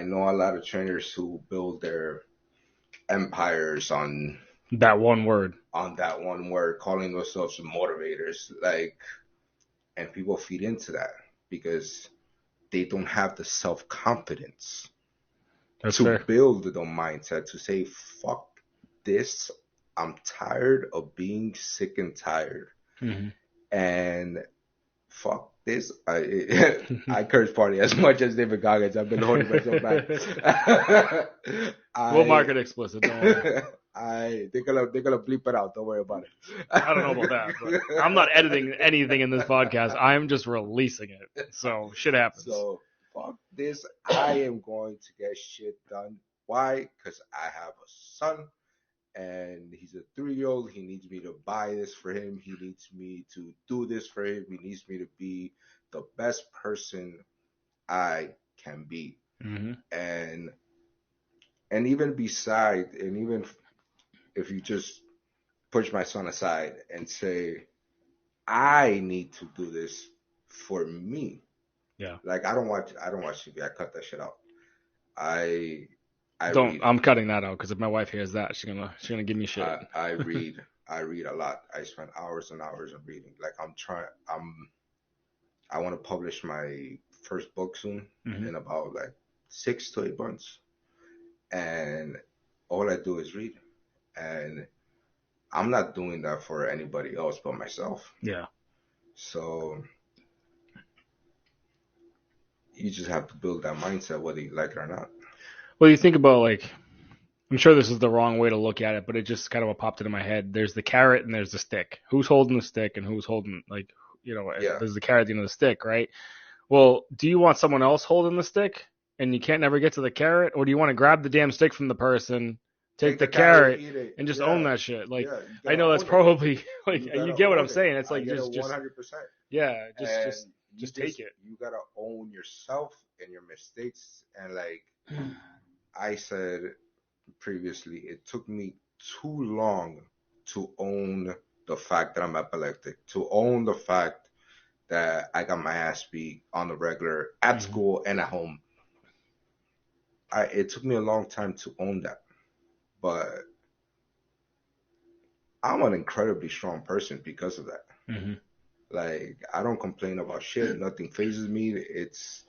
know a lot of trainers who build their empires That one word. on that one word, calling themselves motivators. Like, and people feed into that because they don't have the self confidence That's to fair. build the mindset to say, fuck this. I'm tired of being sick and tired. Mm-hmm. And fuck this. I curse party as much as David Goggins. I've been holding myself back. We'll mark it explicit. Don't worry. They're gonna bleep it out. Don't worry about it. I don't know about that, but I'm not editing anything in this podcast. I'm just releasing it. So shit happens. So fuck this. I am going to get shit done. Why? Because I have a son and he's a 3-year-old. He needs me to buy this for him. He needs me to do this for him. He needs me to be the best person I can be. Mm-hmm. And even beside, and even if you just push my son aside and say, I need to do this for me. Yeah. Like I don't watch TV. I cut that shit out. I Don't. read. I'm cutting that out because if my wife hears that, she's gonna give me shit. I read. I read a lot. I spend hours and hours of reading. Like I want to publish my first book soon in about like 6 to 8 months, and all I do is read, and I'm not doing that for anybody else but myself. Yeah. So you just have to build that mindset whether you like it or not. Well, you think about like, I'm sure this is the wrong way to look at it, but it just kind of what popped into my head. There's the carrot and there's the stick. Who's holding the stick and who's holding There's the carrot at the end of the stick, right? Well, do you want someone else holding the stick and you can't never get to the carrot, or do you want to grab the damn stick from the person, take the carrot, and just own that shit? Like, I know that's probably like you get what I'm saying. It's like just 100%. Yeah, just take it. You gotta own yourself and your mistakes. And like I said previously, it took me too long to own the fact that I'm epileptic, to own the fact that I got my ass beat on the regular at school and at home. It took me a long time to own that, but I'm an incredibly strong person because of that. Mm-hmm. Like I don't complain about shit. Nothing phases me. It's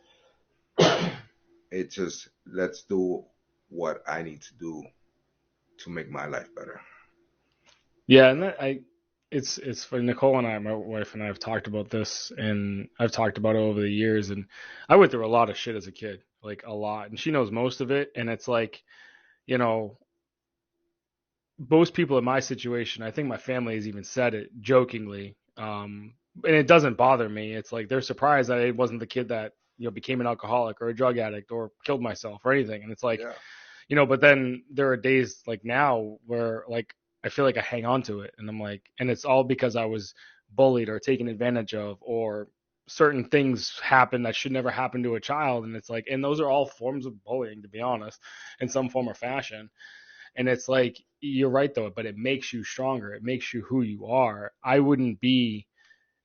just let's do what I need to do to make my life better. Yeah, and it's funny. Nicole and I, my wife and I, have talked about this, and I've talked about it over the years. And I went through a lot of shit as a kid, like a lot, and she knows most of it. And it's like, you know, most people in my situation, I think my family has even said it jokingly, and it doesn't bother me. It's like they're surprised that I wasn't the kid that became an alcoholic or a drug addict or killed myself or anything. And it's like, but then there are days like now where like I feel like I hang on to it, and I'm like, and it's all because I was bullied or taken advantage of, or certain things happen that should never happen to a child. And it's like, and those are all forms of bullying, to be honest, in some form or fashion. And it's like, you're right though, but it makes you stronger. It makes you who you are. I wouldn't be,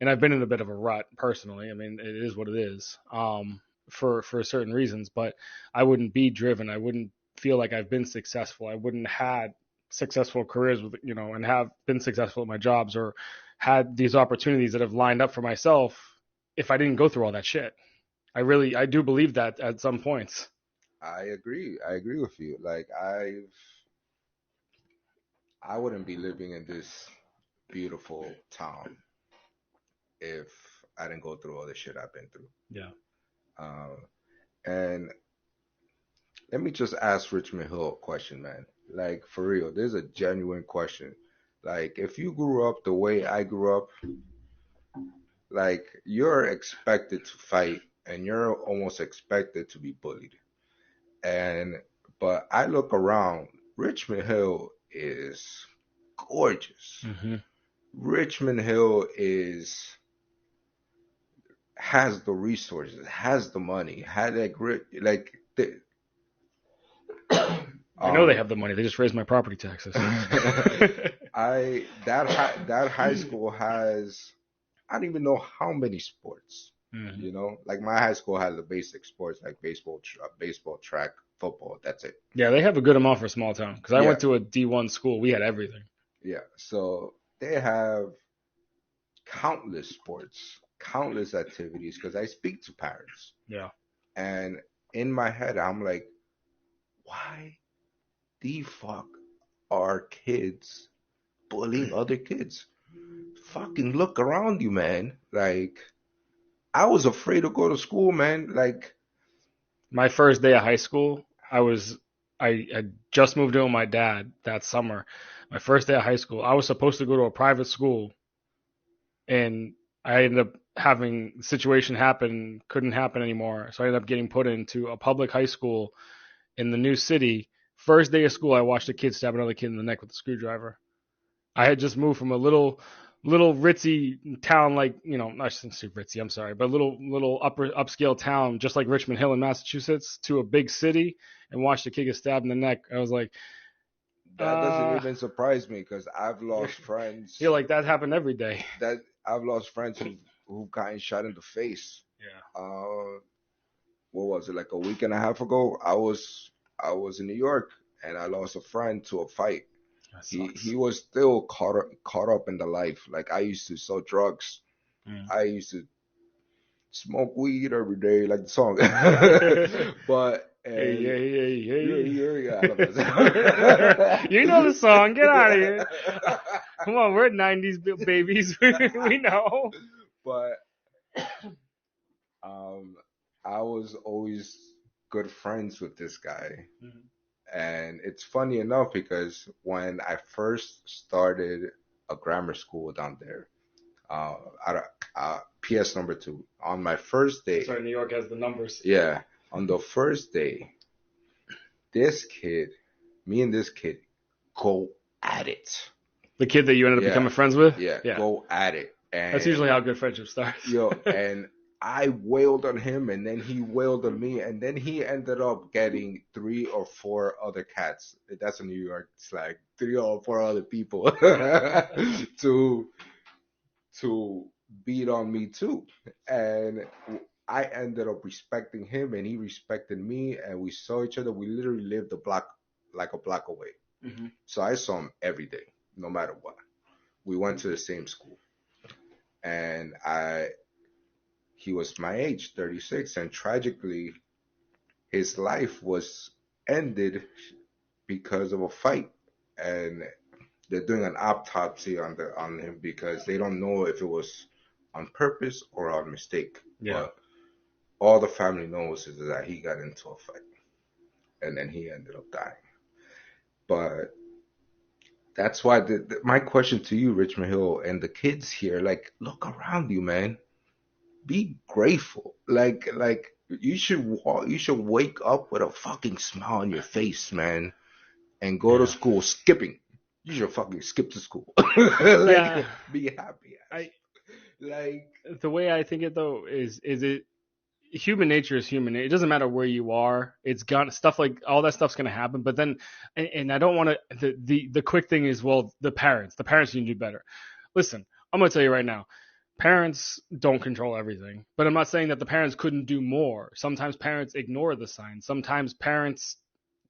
and I've been in a bit of a rut personally. I mean, it is what it is, for certain reasons, but I wouldn't be driven. I wouldn't feel like I've been successful. I wouldn't had successful careers with, and have been successful at my jobs or had these opportunities that have lined up for myself if I didn't go through all that shit. I do believe that at some points. I agree with you. Like I wouldn't be living in this beautiful town if I didn't go through all the shit I've been through. Yeah. And let me just ask Richmond Hill a question, man. Like for real, there's a genuine question. Like if you grew up the way I grew up, like you're expected to fight and you're almost expected to be bullied. But I look around, Richmond Hill is gorgeous. Mm-hmm. Richmond Hill has the resources, has the money, had that grit. Like I know they have the money. They just raised my property taxes. That high school has, I don't even know how many sports. Mhm. You know, like my high school had the basic sports like baseball, track, football. That's it. Yeah, they have a good amount for a small town. Because I Yeah, went to a D1 school. We had everything. yeah. So they have countless sports, countless activities. Because I speak to parents, Yeah. and in my head, I'm like, why the fuck are kids bullying other kids? Fucking look around you, man. Like, I was afraid to go to school, man. Like, My first day of high school, I had just moved in with my dad that summer. My first day of high school, I was supposed to go to a private school, and I ended up having the situation happen, couldn't happen anymore. So I ended up getting put into a public high school in the new city. First day of school, I watched a kid stab another kid in the neck with a screwdriver. I had just moved from a little ritzy town, like, I shouldn't say ritzy, I'm sorry, but a little upscale town just like Richmond Hill in Massachusetts, to a big city, and watched a kid get stabbed in the neck. I was like, that doesn't uh even surprise me because I've lost friends feel like that happened every day. that I've lost friends who've gotten shot in the face. Yeah. What was it, like a week and a half ago? I was in New York and I lost a friend to a fight. That He sucks. was still caught up in the life. Like I used to sell drugs. Mm. I used to smoke weed every day, like the song. But Hey, and hey, hey, yeah, hey. yeah, yeah, I love that You know the song. Get out of here. song. Come on, we're 90s babies. We know. But um, I was always good friends with this guy. And it's funny enough because when I first started a grammar school down there, uh, at PS number two, on my first day, Sorry, New York has the numbers. yeah, on the first day, this kid, me and this kid go at it. The kid that you ended up Yeah, becoming friends with? yeah, Yeah. go at it. That's usually And how good friendship starts. and I wailed on him, and then he wailed on me, and then he ended up getting 3 or 4 other cats. That's a New York slang. 3 or 4 other people to beat on me too, and I ended up respecting him, and he respected me, and we saw each other. We literally lived a block away, Mm-hmm. so I saw him every day, no matter what. We went to the same school, and he was my age, 36, and tragically, his life was ended because of a fight, and they're doing an autopsy on him because they don't know if it was on purpose or on mistake. Yeah. But all the family knows is that he got into a fight, and then he ended up dying. But that's why my question to you, Richmond Hill, and the kids here, like, look around you, man. Be grateful. Like you should wake up with a fucking smile on your face, man, and go to Yeah. school skipping. You should fucking skip to school. Yeah. Like be happy as. I Like the way I think it though is it human nature is human. It doesn't matter where you are. It's gonna stuff like all that stuff's gonna happen. But then, and I don't want to. The quick thing is, well, the parents need to do better. Listen, I'm gonna tell you right now. Parents don't control everything, but I'm not saying that the parents couldn't do more. Sometimes parents ignore the signs. Sometimes parents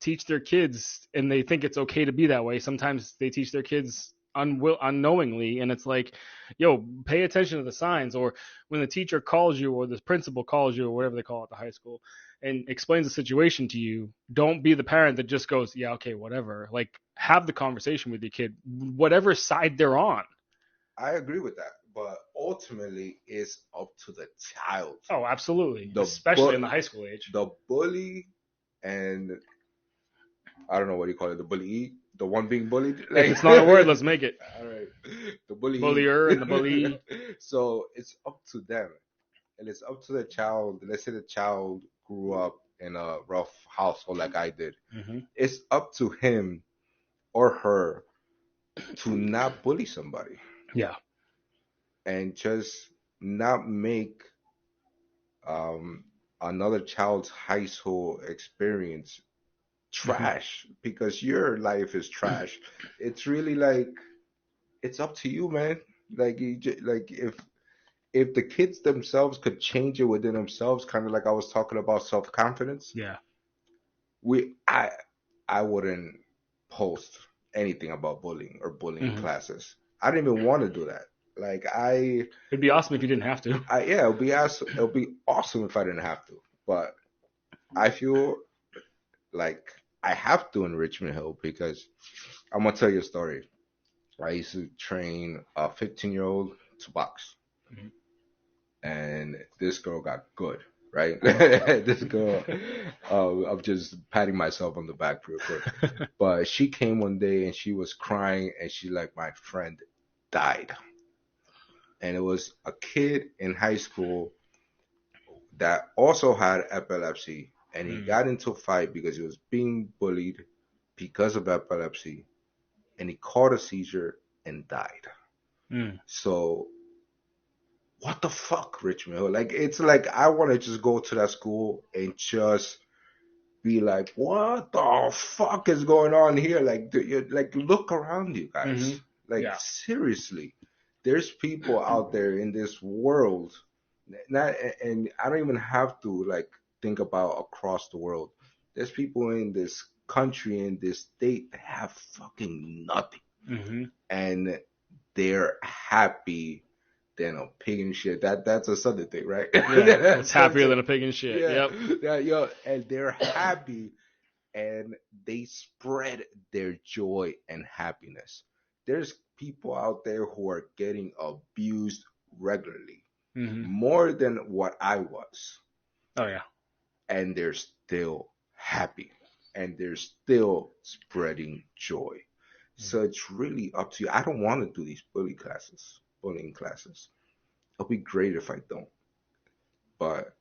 teach their kids and they think it's okay to be that way. Sometimes they teach their kids unknowingly, and it's like, yo, pay attention to the signs. Or when the teacher calls you or the principal calls you or whatever they call it at the high school and explains the situation to you, don't be the parent that just goes, yeah, okay, whatever. Like, have the conversation with your kid, whatever side they're on. I agree with that, but ultimately it's up to the child. Oh, absolutely, The especially in bu- the high school age. the bully and I don't know what you call it, the bully, the one being bullied. If it's not a word, let's make it. All right, the bully. Bullier and the bully. So it's up to them, and it's up to the child. Let's say the child grew up in a rough household like I did. Mm-hmm. It's up to him or her to not bully somebody Yeah. and just not make um, another child's high school experience trash because your life is trash. It's really like it's up to you, man. Like like if the kids themselves could change it within themselves, kind of like I was talking about self confidence, Yeah. we I wouldn't post anything about bullying or bullying Hmm. classes. I didn't even want to do that. Like It'd be awesome if you didn't have to. yeah, it'll be awesome if I didn't have to, but I feel like I have to in Richmond Hill because I'm gonna tell you a story. I used to train a 15-year-old to box, Mhm. and this girl got good, right? This girl, I'm just patting myself on the back real quick. But she came one day and she was crying and she like, my friend died. And it was a kid in high school that also had epilepsy and he Mm. got into a fight because he was being bullied because of epilepsy and he caught a seizure and died. Mm. So what the fuck, Richmond Hill? Like it's like I want to just go to that school and just be like, what the fuck is going on here? Like, like look around you Hmm. guys. Like Yeah. seriously, there's people out there in this world. Not, and I don't even have to like think about across the world. There's people in this country, in this state that have fucking nothing, Hmm. and they're happy than a pig in shit. That's a southern thing, right? Yeah. It's That's happier a, than a pig in shit. yeah, Yep. yo, and they're happy and they spread their joy and happiness. There's people out there who are getting abused regularly, Hmm. more than what I was, Oh yeah. and they're still happy and they're still spreading joy. So it's really up to you. I don't want to do these bullying classes. It'll be great if I don't, but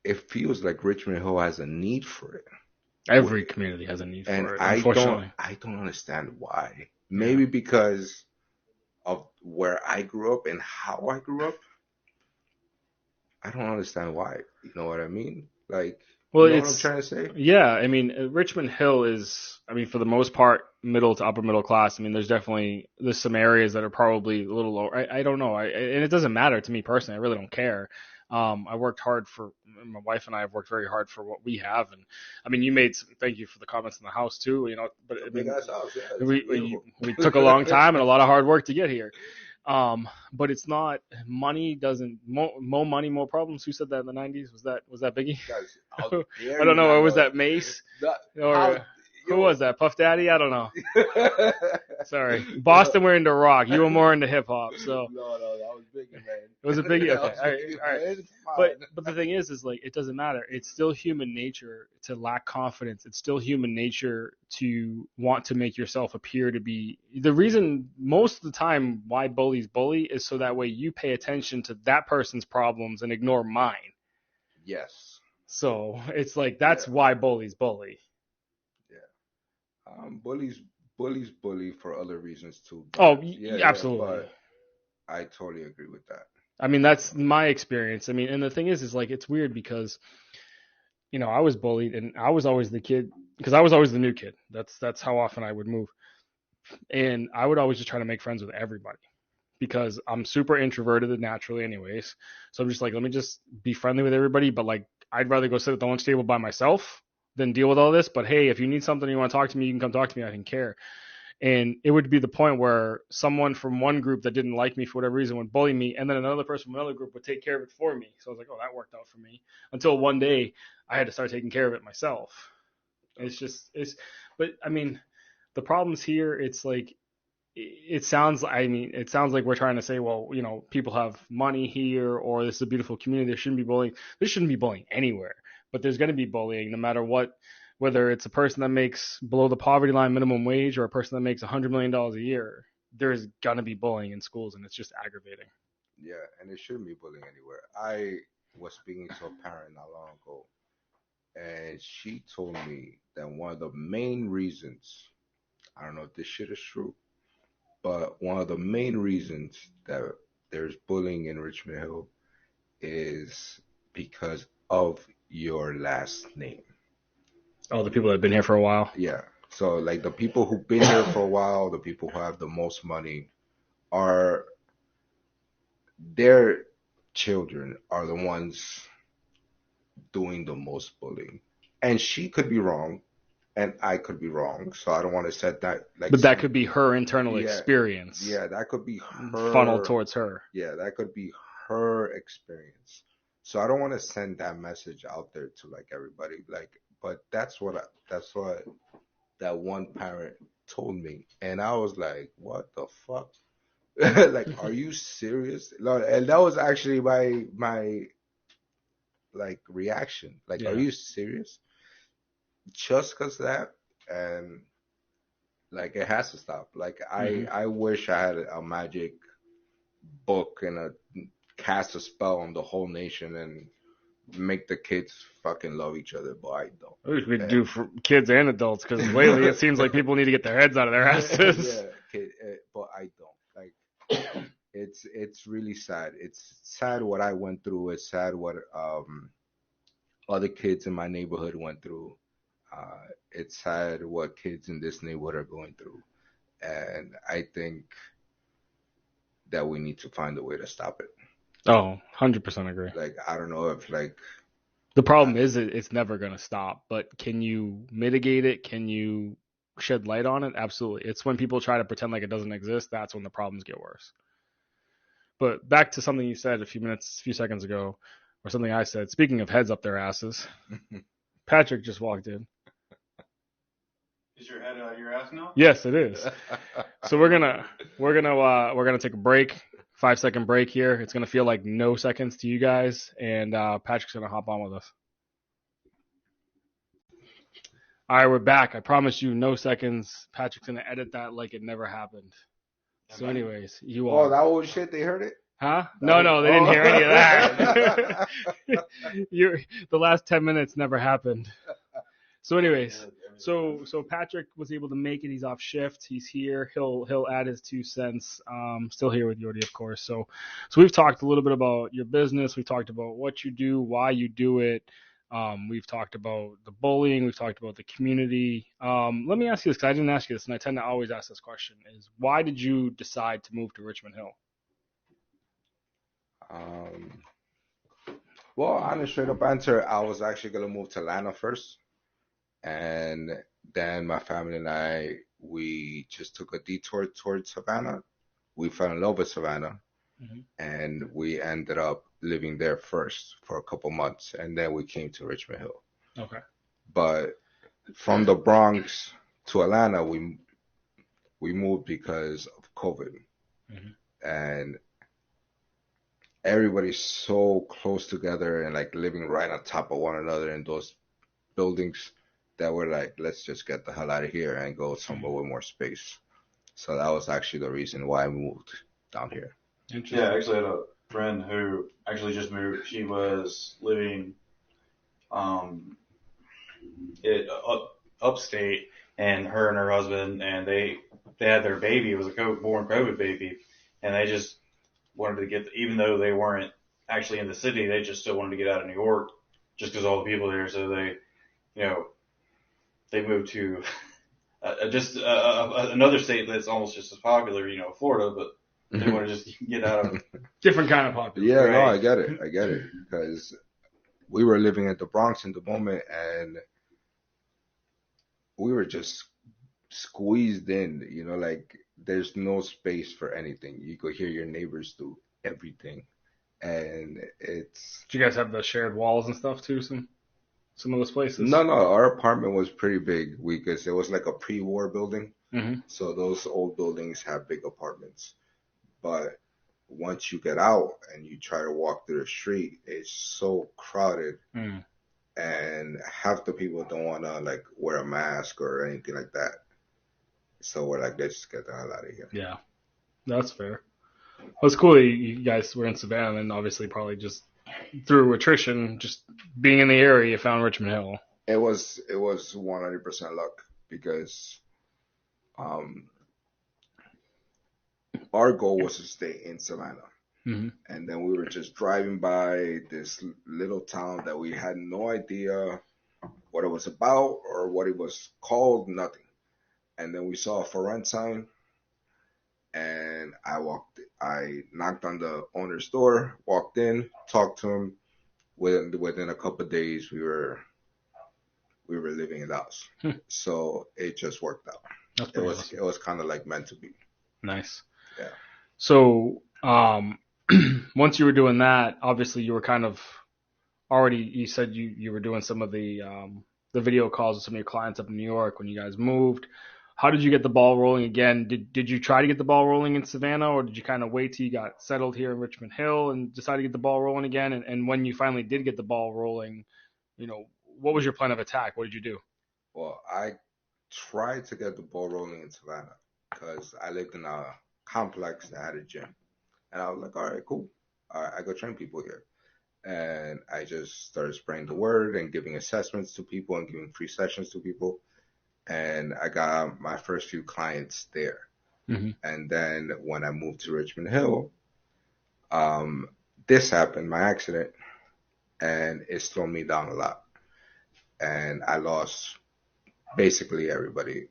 it feels like Richmond Hill has a need for it. Every community has a need And for it, unfortunately. I don't understand why. Yeah. Maybe because of where I grew up and how I grew up. I don't understand why. You know what I mean? Like, Well, you know what I'm it's trying to say? yeah. I mean, Richmond Hill is, I mean, for the most part, middle to upper middle class. I mean, there's some areas that are probably a little lower. I don't know. And it doesn't matter to me personally. I really don't care. I worked hard for my wife and I have worked very hard for what we have, and I mean, you made some, thank you for the comments in the house too. You know, but It's a I big mean, ass house. Yeah, it's we beautiful. we took a long time and a lot of hard work to get here. But it's not money doesn't more money more problems. Who said that in the '90s? Was that Biggie? Guys, how I dare don't you know. not Or was know that that? Mace? How, Or who yo. was that? Puff Daddy? I don't know. Sorry, Boston were into rock. You were more into hip hop. So No, no, that was Biggie, was it man. Biggie? That Okay, was all right, Biggie, all right. man. It's But fine. the thing is like it doesn't matter. It's still human nature to lack confidence. It's still human nature to want to make yourself appear to be the reason most of the time why bullies bully is so that way you pay attention to that person's problems and ignore mine. Yes. So it's like Yeah. that's why bullies bully. Yeah. Bullies bully for other reasons too, Oh, but yeah, yeah, absolutely. but I totally agree with that. I mean, that's my experience. I mean, and the thing is like it's weird because I was bullied and I was always the kid because I was always the new kid. That's how often I would move, and I would always just try to make friends with everybody because I'm super introverted naturally, anyways. So I'm just like, let me just be friendly with everybody, but like I'd rather go sit at the lunch table by myself than deal with all this. But hey, if you need something, you want to talk to me, you can come talk to me. I don't care. And it would be the point where someone from one group that didn't like me for whatever reason would bully me, and then another person from another group would take care of it for me. So I was like, oh, that worked out for me. Until one day I had to start taking care of it myself. It's Okay. just but I mean, the problems here, it's like it sounds. I mean, it sounds like we're trying to say, well, people have money here, or this is a beautiful community. There shouldn't be bullying. There shouldn't be bullying anywhere, but there's going to be bullying no matter what. Whether it's a person that makes below the poverty line minimum wage or a person that makes $100 million a year, there's gonna be bullying in schools, and it's just aggravating. Yeah, and it shouldn't be bullying anywhere. I was speaking to a parent not long ago, and she told me that one of the main reasons, I don't know if this shit is true, but one of the main reasons that there's bullying in Richmond Hill is because of your last name. Oh, the people that have been here for a while. Yeah. So like the people who've been here for a while, the people who have the most money are their children are the ones doing the most bullying. And she could be wrong and I could be wrong. So I don't want to set that like But that could be her internal yeah, experience. yeah, that could be funneled towards her. Yeah, that could be her experience. So I don't want to send that message out there to like everybody. Like, but that's what that one parent told me, and I was like, what the fuck? Like, are you serious? And that was actually my like reaction. Like, Yeah. are you serious? Just cause that, and like it has to stop. Like I wish I had a magic book and a cast a spell on the whole nation and make the kids fucking love each other, but I don't. I wish we'd do for kids and adults, because lately it seems like people need to get their heads out of their asses. Yeah, but I don't. Like, it's really sad. It's sad what I went through. It's sad what other kids in my neighborhood went through. It's sad what kids in this neighborhood are going through, and I think that we need to find a way to stop it. Oh, 100% agree. Like, I don't know if like the problem is it's never going to stop, but can you mitigate it? Can you shed light on it? Absolutely. It's when people try to pretend like it doesn't exist, that's when the problems get worse. But back to something you said a few seconds ago, or something I said, speaking of heads up their asses, Patrick just walked in. Is your head out of your ass now? Yes, it is. So we're gonna take a break, 5-second break here. It's gonna feel like no seconds to you guys, and Patrick's gonna hop on with us. All right, we're back. I promise you, no seconds. Patrick's gonna edit that like it never happened. So, anyways, you are. Oh, that old shit. They heard it. Huh? No, they didn't hear any of that. The last 10 minutes never happened. So, anyways. So Patrick was able to make it. He's off shift. He's here. He'll add his 2 cents. Still here with Yordi, of course. So we've talked a little bit about your business. We've talked about what you do, why you do it. We've talked about the bullying. We've talked about the community. Let me ask you this, because I didn't ask you this, and I tend to always ask this question: is why did you decide to move to Richmond Hill? Well, on a straight up answer, I was actually gonna move to Atlanta first. And then my family and we just took a detour towards Savannah. We fell in love with Savannah, and we ended up living there first for a couple months, and then we came to Richmond Hill. Okay. But from the Bronx to Atlanta, we moved because of COVID, and everybody's so close together and like living right on top of one another in those buildings, that we're like, let's just get the hell out of here and go somewhere with more space. So that was actually the reason why I moved down here. Yeah, I actually had a friend who actually just moved. She was living upstate, and her husband, and they had their baby. It was a born COVID baby, and they just wanted to get, even though they weren't actually in the city, they just still wanted to get out of New York just because all the people there. So they, they moved to another state that's almost just as popular, Florida, but they want to just get out of different kind of popular. Yeah, right? No, I get it. Because we were living at the Bronx in the moment, and we were just squeezed in, like there's no space for anything. You could hear your neighbors do everything. And it's... Do you guys have the shared walls and stuff too? Some of those places? No, our apartment was pretty big because it was like a pre-war building. So those old buildings have big apartments. But once you get out and you try to walk through the street, it's so crowded. And half the people don't want to like wear a mask or anything like that. So we're like, let's just get the hell out of here. Yeah, that's fair. Well, it's cool that you guys were in Savannah, and obviously probably just through attrition, just being in the area, you found Richmond Hill. It was 100% luck, because our goal was to stay in Savannah. And then we were just driving by this little town that we had no idea what it was about or what it was called, nothing. And then we saw a for rent sign, and I knocked on the owner's door, walked in, talked to him. Within a couple of days, we were living in the house. So it just worked out. That's It pretty was awesome. it was kind of like meant to be. Nice. Yeah. So, once you were doing that, obviously you were kind of already. You said you were doing some of the video calls with some of your clients up in New York when you guys moved. How did you get the ball rolling again? Did you try to get the ball rolling in Savannah, or did you kind of wait till you got settled here in Richmond Hill and decide to get the ball rolling again? And when you finally did get the ball rolling, what was your plan of attack? What did you do? Well, I tried to get the ball rolling in Savannah because I lived in a complex that had a gym, and I was like, all right, cool. All right, I go train people here. And I just started spreading the word and giving assessments to people and giving free sessions to people. And I got my first few clients there. Mm-hmm. And then when I moved to Richmond Hill, this happened, my accident, and it slowed me down a lot. And I lost basically everybody.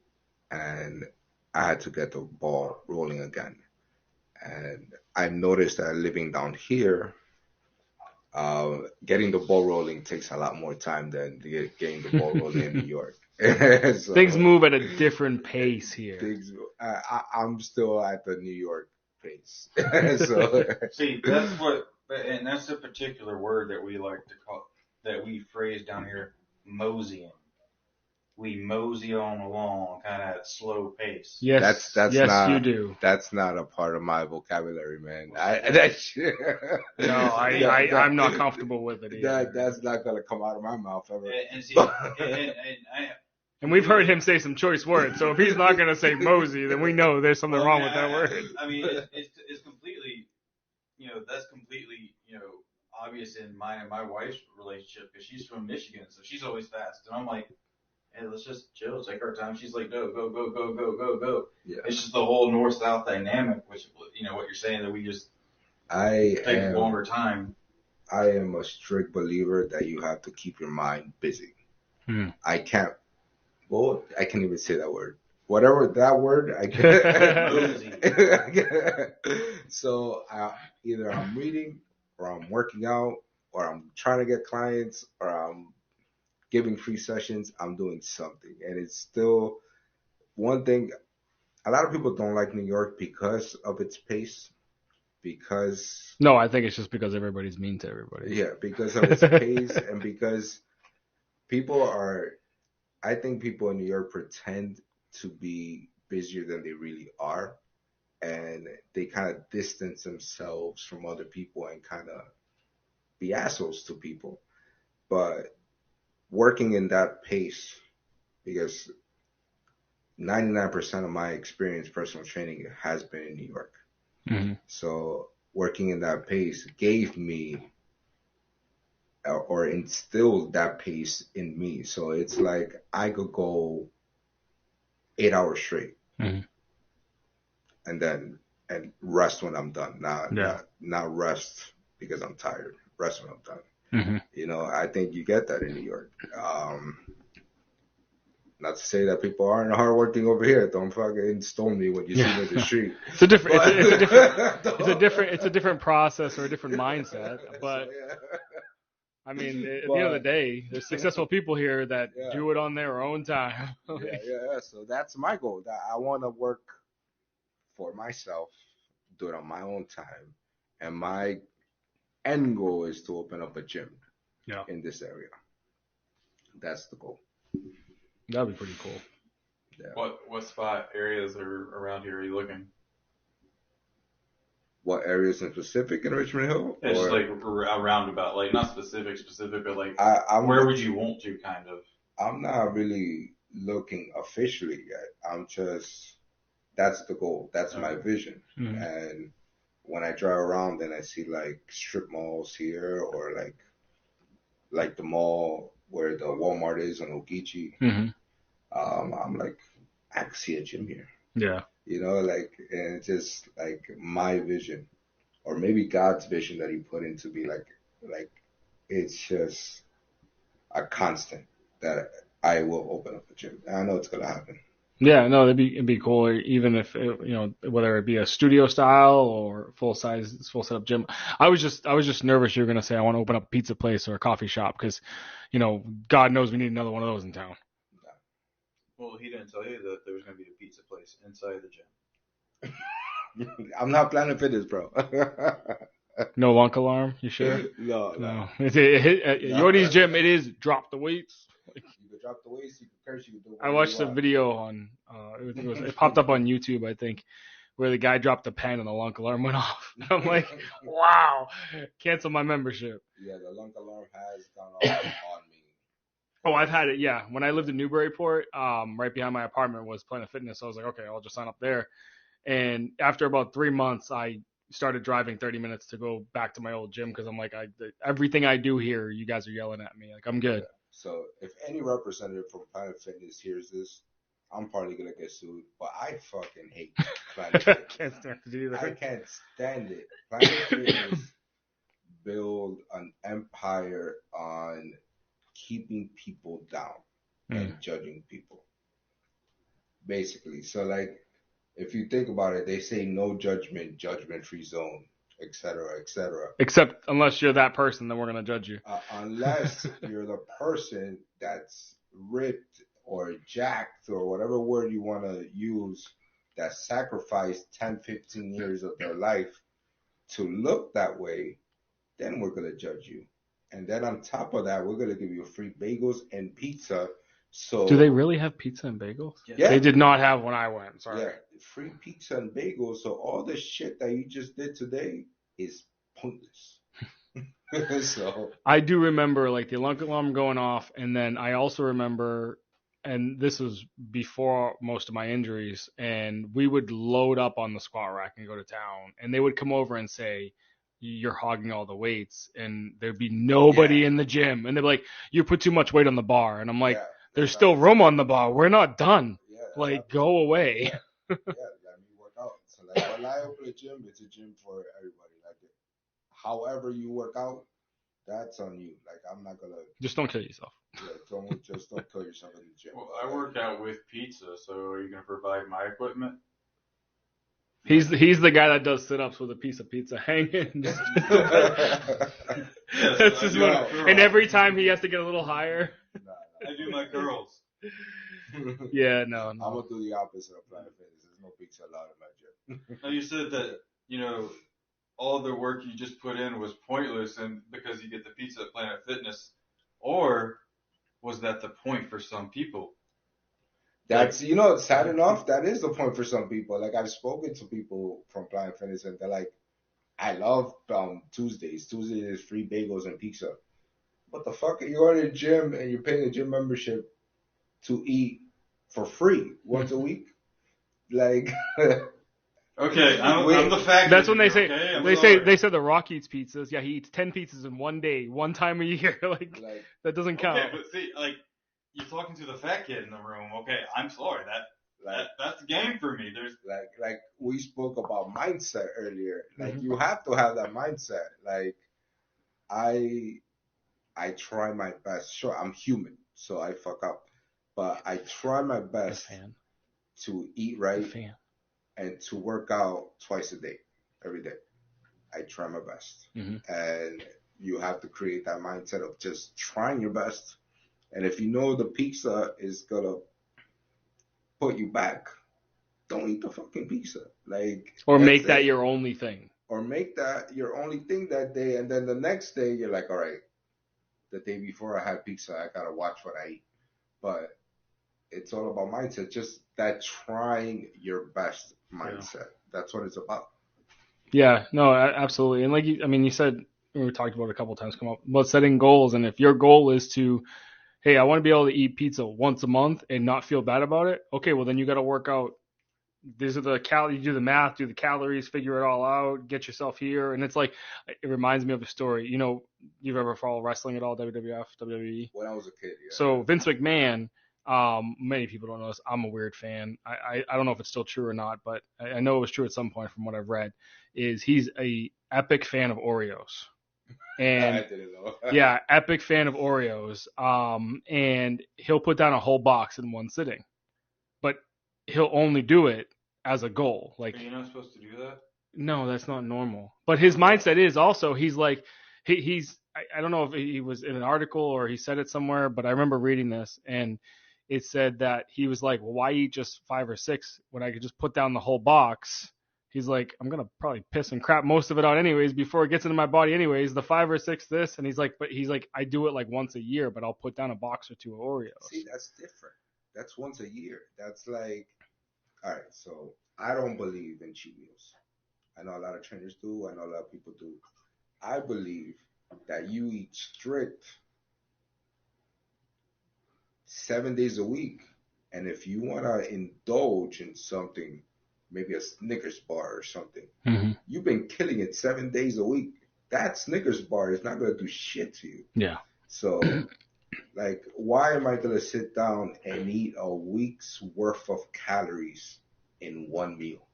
And I had to get the ball rolling again. And I noticed that living down here, getting the ball rolling takes a lot more time than getting the ball rolling in New York. So, things move at a different pace here. I'm still at the New York pace. So, See, and that's a particular word that we like to call, that we phrase down here, moseying. We mosey on along, kind of at slow pace. Yes, that's yes, not, you do. That's not a part of my vocabulary, man. I'm not comfortable with it either. That's not gonna come out of my mouth ever. And we've heard him say some choice words, so if he's not going to say mosey, then we know there's something wrong with that word. I mean, it's completely, that's completely, obvious in mine and my wife's relationship, because she's from Michigan, so she's always fast, and I'm like, hey, let's just chill, take our time. She's like, go, go, go, go, go, go, go. Yeah. It's just the whole north-south dynamic, which, what you're saying, that we just take a longer time. I am a strict believer that you have to keep your mind busy. I can't even say that word. Whatever that word, I can't. So either I'm reading, or I'm working out, or I'm trying to get clients, or I'm giving free sessions. I'm doing something. And it's still one thing. A lot of people don't like New York because of its pace. No, I think it's just because everybody's mean to everybody. Yeah, because of its pace, and because I think people in New York pretend to be busier than they really are, and they kind of distance themselves from other people and kind of be assholes to people. But working in that pace, because 99% of my experience personal training has been in New York. Mm-hmm. So working in that pace gave me or instilled that pace in me. So it's like I could go 8 hours straight, mm-hmm. and rest when I'm done. Not rest because I'm tired. Rest when I'm done. Mm-hmm. I think you get that in New York. Not to say that people aren't hardworking over here. Don't fucking stone me when you see me in the street. It's a different process or a different mindset. But So, yeah. I mean, at the end of the day, there's successful people here that do it on their own time. Yeah. So that's my goal. That I want to work for myself, do it on my own time, and my end goal is to open up a gym. In this area. That's the goal. That'd be pretty cool. Yeah. What spot areas are around here are you looking? What areas in specific in Richmond Hill? Yeah, just like around about, like not specific, but like where would you want to kind of? I'm not really looking officially yet. That's the goal. That's my vision. Mm-hmm. And when I drive around and I see like strip malls here, or like the mall where the Walmart is on Ogeechee, mm-hmm. I'm like, I can see a gym here. Yeah. And it's just like my vision, or maybe God's vision that he put into me, like it's just a constant. that I will open up a gym. And I know it's gonna happen. Yeah, no, it'd be cool. Even if whether it be a studio style or full setup gym. I was just nervous you were gonna say I want to open up a pizza place or a coffee shop because, God knows we need another one of those in town. Well, he didn't tell you that there was going to be a pizza place inside the gym. I'm not Planet Fitness, bro. No lunk alarm, you sure? No. Yordi's gym, it is drop the weights. You could drop the weights, you could curse, you could do I watched a video on, it popped up on YouTube, I think, where the guy dropped the pen and the lunk alarm went off. I'm like, wow, cancel my membership. Yeah, the lunk alarm has gone off on me. Oh, I've had it, yeah. When I lived in Newburyport, right behind my apartment was Planet Fitness. So I was like, okay, I'll just sign up there. And after about 3 months, I started driving 30 minutes to go back to my old gym because I'm like, everything I do here, you guys are yelling at me. Like, I'm good. Yeah. So if any representative from Planet Fitness hears this, I'm probably gonna get sued. But I fucking hate Planet Fitness. Can't stand it either. I can't stand it. Planet Fitness build an empire on keeping people down and judging people. Basically. So like if you think about it, they say no judgment, judgment-free zone, etc., etc. Except unless you're that person, then we're gonna judge you. Unless you're the person that's ripped or jacked or whatever word you want to use, that sacrificed 10, 15 years of their life to look that way, then we're gonna judge you. And then on top of that, we're gonna give you free bagels and pizza. So do they really have pizza and bagels? Yeah. They did not have when I went. Sorry. Yeah, free pizza and bagels. So all the shit that you just did today is pointless. So I do remember like the lunk alarm going off, and then I also remember, and this was before most of my injuries, and we would load up on the squat rack and go to town, and they would come over and say, you're hogging all the weights, and there'd be nobody in the gym, and they'd be like, you put too much weight on the bar, and I'm like, there's still room on the bar, we're not done, like go away. Yeah, let me work out. So like when I open a gym, it's a gym for everybody. Like however you work out, that's on you. Like I'm not gonna just don't kill yourself. Yeah, don't kill yourself in the gym. Well, I work out with pizza, so are you gonna provide my equipment? He's the guy that does sit-ups with a piece of pizza hanging. That's just and every time he has to get a little higher. I do my curls. Yeah, no. I'm gonna do the opposite of Planet Fitness. There's no pizza allowed in my gym. Now you said that all the work you just put in was pointless, and because you get the pizza at Planet Fitness, or was that the point for some people? That's sad enough. That is the point for some people. Like I've spoken to people from Planet Fitness, and they're like, "I love Tuesdays. Tuesdays is free bagels and pizza." What the fuck? You're in a gym and you're paying a gym membership to eat for free once a week? Like, okay, I'm the fact. That's when they say okay? they said The Rock eats pizzas. Yeah, he eats 10 pizzas in one day, one time a year. like that doesn't count. Okay, but see, like you're talking to the fat kid in the room. Okay, I'm sorry. That's the game for me. There's like we spoke about mindset earlier. Like you have to have that mindset. Like I try my best. Sure, I'm human, so I fuck up. But I try my best to eat right and to work out twice a day, every day. I try my best. And you have to create that mindset of just trying your best. And if you know the pizza is going to put you back, don't eat the fucking pizza. Or make that your only thing. Or make that your only thing that day. And then the next day, you're like, all right, the day before I had pizza, I got to watch what I eat. But it's all about mindset. Just that trying your best mindset. Yeah. That's what it's about. Yeah, no, absolutely. And you said, we talked about it a couple of times, about setting goals. And if your goal is to, hey, I want to be able to eat pizza once a month and not feel bad about it. Okay, well then you got to work out. These are the calories. You do the math, do the calories, figure it all out, get yourself here. And it's like, it reminds me of a story. You've ever followed wrestling at all? WWF, WWE? When I was a kid, yeah. So Vince McMahon, many people don't know this. I'm a weird fan. I don't know if it's still true or not, but I know it was true at some point from what I've read. Is he's a epic fan of Oreos. I And didn't know. yeah, epic fan of Oreos. And he'll put down a whole box in one sitting, but he'll only do it as a goal. Like, Are you not supposed to do that? no, that's not normal. But his mindset is also he's like I don't know if he was in an article or he said it somewhere, but I remember reading this and it said that he was like, well, why eat just 5 or 6 when I could just put down the whole box? He's like, I'm gonna probably piss and crap most of it out anyways before it gets into my body anyways. The 5 or 6 this, and he's like, I do it like once a year, but I'll put down a box or two of Oreos. See, that's different. That's once a year. That's like, all right. So I don't believe in cheat meals. I know a lot of trainers do. I know a lot of people do. I believe that you eat strict 7 days a week, and if you want to indulge in something, maybe a Snickers bar or something, Mm-hmm. you've been killing it 7 days a week. That Snickers bar is not going to do shit to you. Yeah. So, like, why am I going to sit down and eat a week's worth of calories in one meal?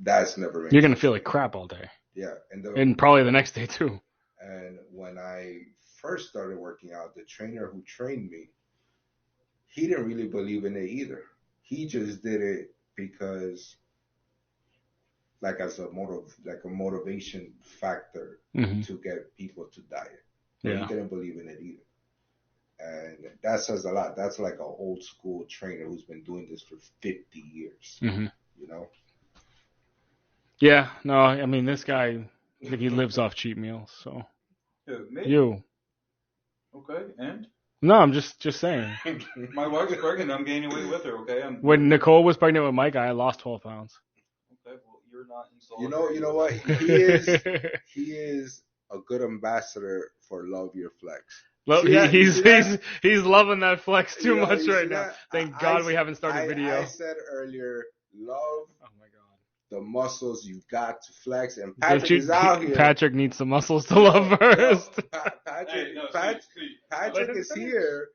That's never made You're gonna sense. feel like crap all day, Yeah, and probably the next day too. and when I first started working out, the trainer who trained me, he didn't really believe in it either. He just did it because, like, as a motivation factor Mm-hmm. to get people to diet. But Yeah. he didn't believe in it either. And that says a lot. That's like an old school trainer who's been doing this for 50 years, Mm-hmm. you know? Yeah. No, I mean this guy, I think he lives off cheat meals. So Me? you. Okay, and? No, I'm just saying. My wife's pregnant. I'm gaining weight with her, okay? When Nicole was pregnant with Micah, I lost 12 pounds. Okay, well, you're not in You know what? He is a good ambassador for Love Your Flex. Well, See that? You see that? he's loving that flex too You know, much you right see now. that? Thank I- God I- we haven't started video. I said earlier, love Oh my God. the muscles you got to flex, and Don't Patrick is out here. Patrick needs some muscles to love first. Patrick is here,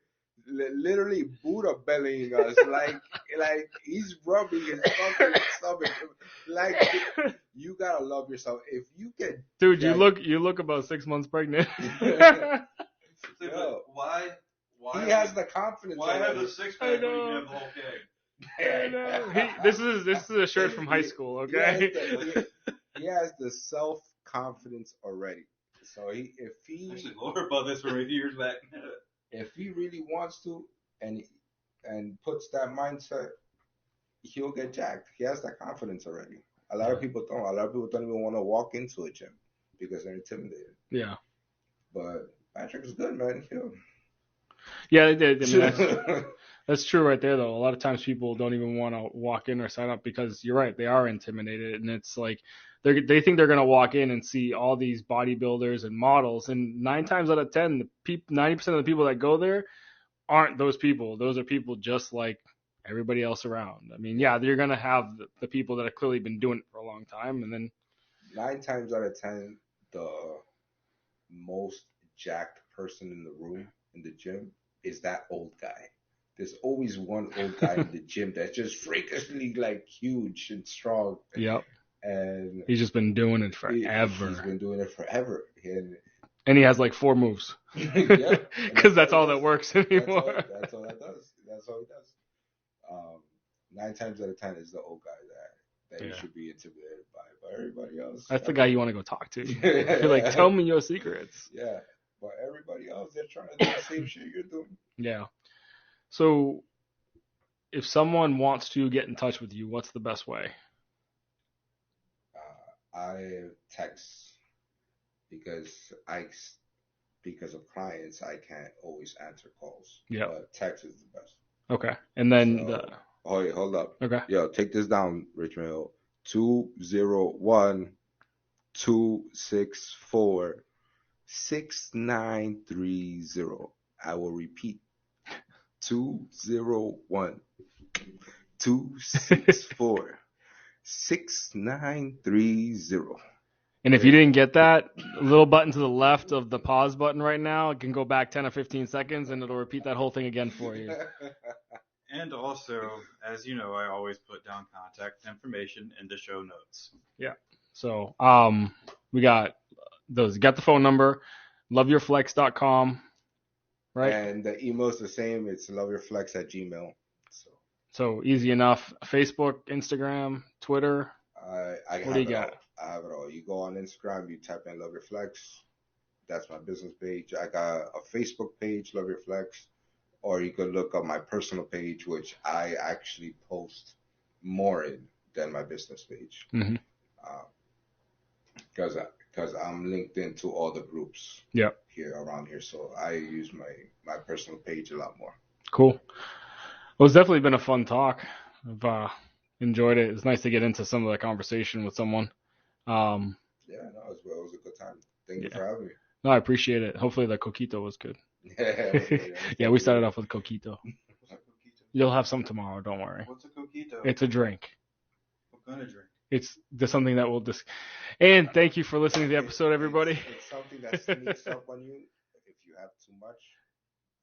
literally Buddha bellying us, like he's rubbing his fucking stomach. Like, you gotta love yourself. If you can, Dude, you look about 6 months pregnant. Yo. Why he has the confidence. Why have already. the six I pack when you know. can have the whole keg? I know. This is a shirt from high school, okay? He has the self confidence already. So if Actually, Laura bought this from a few years back. he really wants to and puts that mindset, he'll get jacked. He has that confidence already. A lot of people don't. A lot of people don't even want to walk into a gym because they're intimidated. Yeah. But Patrick is good, man. Yeah, I mean, that's true right there, though. A lot of times people don't even want to walk in or sign up because you're right, they are intimidated, and it's like they think they're gonna walk in and see all these bodybuilders and models, and 9 times out of 10, 90% of the people that go there aren't those people. Those are people just like everybody else around. I mean, yeah, you're gonna have the people that have clearly been doing it for a long time, and then 9 times out of 10, the most jacked person in the room in the gym is that old guy. There's always one old guy in the gym that's just freakishly like huge and strong. yep, And he's just been doing it he's forever, been doing it forever. and he has like 4 moves. Yeah, Because that's all that works anymore. That's all that does. That's all he does. 9 times out of 10 is the old guy that you should be intimidated by. But everybody else, That's the guy you want to go talk to. You're like, tell me your secrets. Yeah, but everybody else, they're trying to do the same shit you're doing. Yeah. So, if someone wants to get in touch with you, what's the best way? I text because of clients, I can't always answer calls. Yeah. But text is the best. Okay. And then So, oh, wait, hold up. okay. Yo, take this down, Richmond Hill. 201-264-6930. I will repeat. 201-264-6930. And if you didn't get that, little button to the left of the pause button right now, it can go back 10 or 15 seconds and it'll repeat that whole thing again for you. And also, as you know, I always put down contact information in the show notes. Yeah. So, we got Those got the phone number, loveyourflex.com, right? And the email's the same. It's loveyourflex@gmail. So easy enough. Facebook, Instagram, Twitter. What do you got? I have it all. You go on Instagram, you type in Love Your Flex. That's my business page. I got a Facebook page, Love Your Flex. Or you could look up my personal page, which I actually post more in than my business page. Mm-hmm. Because I'm linked into all the groups here around here. So I use my personal page a lot more. Cool. Well, it's definitely been a fun talk. I've enjoyed it. It's nice to get into some of the conversation with someone. Yeah, no, it was a good time. Thank you for having me. No, I appreciate it. Hopefully the coquito was good. Yeah, we started off with coquito. You'll have some tomorrow, don't worry. What's a coquito? It's a drink. What kind of drink? It's something that we'll And thank you for listening to the episode, everybody. It's something that sneaks up on you if you have too much,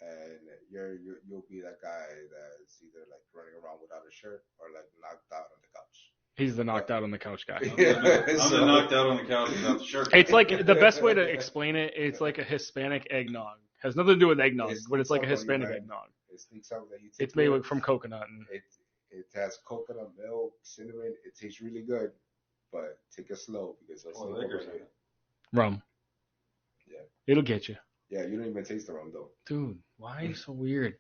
and you'll be that guy that's either like running around without a shirt or like knocked out on the couch. He's the knocked out on the couch guy. I'm the knocked out on the couch without the shirt. It's like the best way to explain it. It's like a Hispanic eggnog. Has nothing to do with eggnog, but it's like a Hispanic eggnog. It sneaks up that you take. It's made from coconut. And it has coconut milk, cinnamon. It tastes really good, but take it slow because rum. Yeah, it'll get you. Yeah, you don't even taste the rum though. Dude, why are you so weird?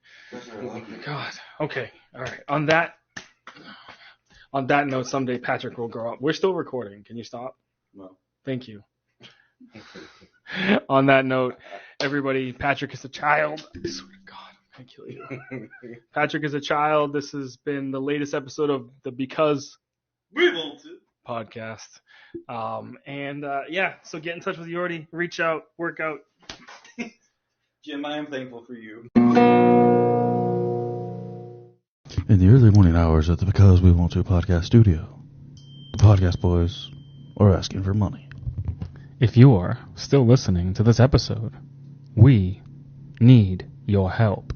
God. Okay. All right. On that note, someday Patrick will grow up. We're still recording. Can you stop? No. Thank you. On that note, everybody, Patrick is a child. I swear to God, I'm going to kill you. Patrick is a child. This has been the latest episode of the Because We Want It podcast. So get in touch with Yordi. Reach out. Work out. Jim, I am thankful for you. In the early morning hours at the Because We Want To podcast studio, the podcast boys are asking for money. If you are still listening to this episode, we need your help.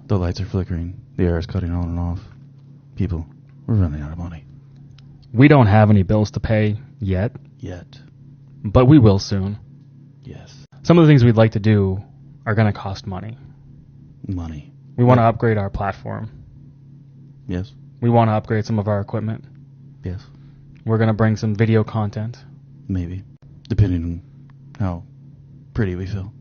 The lights are flickering, the air is cutting on and off. People, we're running out of money. We don't have any bills to pay yet, but we will soon. Yes. Some of the things we'd like to do are going to cost money. Money. We want to upgrade our platform. Yes. We want to upgrade some of our equipment. Yes. We're going to bring some video content. Maybe. Depending on how pretty we feel.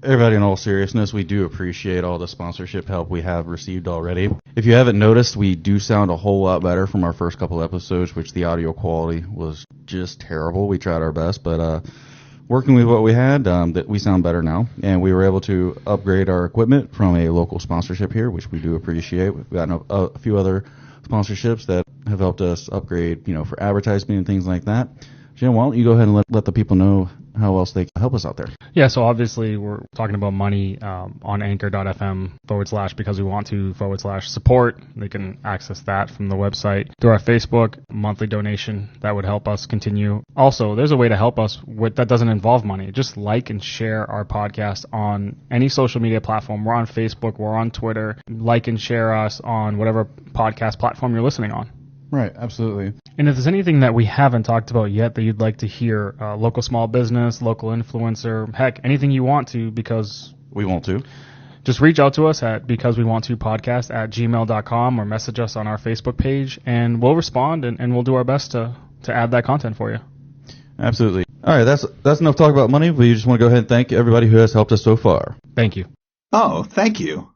Everybody, in all seriousness, we do appreciate all the sponsorship help we have received already. If you haven't noticed, we do sound a whole lot better from our first couple episodes, which the audio quality was just terrible. We tried our best, but working with what we had, that we sound better now. And we were able to upgrade our equipment from a local sponsorship here, which we do appreciate. We've gotten a few other sponsorships that have helped us upgrade, for advertising and things like that. Jim, why don't you go ahead and let the people know how else they can help us out there? Yeah, so obviously we're talking about money on anchor.fm/because we want to/support. They can access that from the website. Through our Facebook, monthly donation, that would help us continue. Also, there's a way to help us that doesn't involve money. Just like and share our podcast on any social media platform. We're on Facebook, we're on Twitter. Like and share us on whatever podcast platform you're listening on. Right, absolutely. And if there's anything that we haven't talked about yet that you'd like to hear, local small business, local influencer, heck, anything you want to, because we want to, just reach out to us at becausewewantto@gmail.com or message us on our Facebook page, and we'll respond and we'll do our best to add that content for you. Absolutely. All right, that's enough talk about money. We just want to go ahead and thank everybody who has helped us so far. Thank you. Oh, thank you.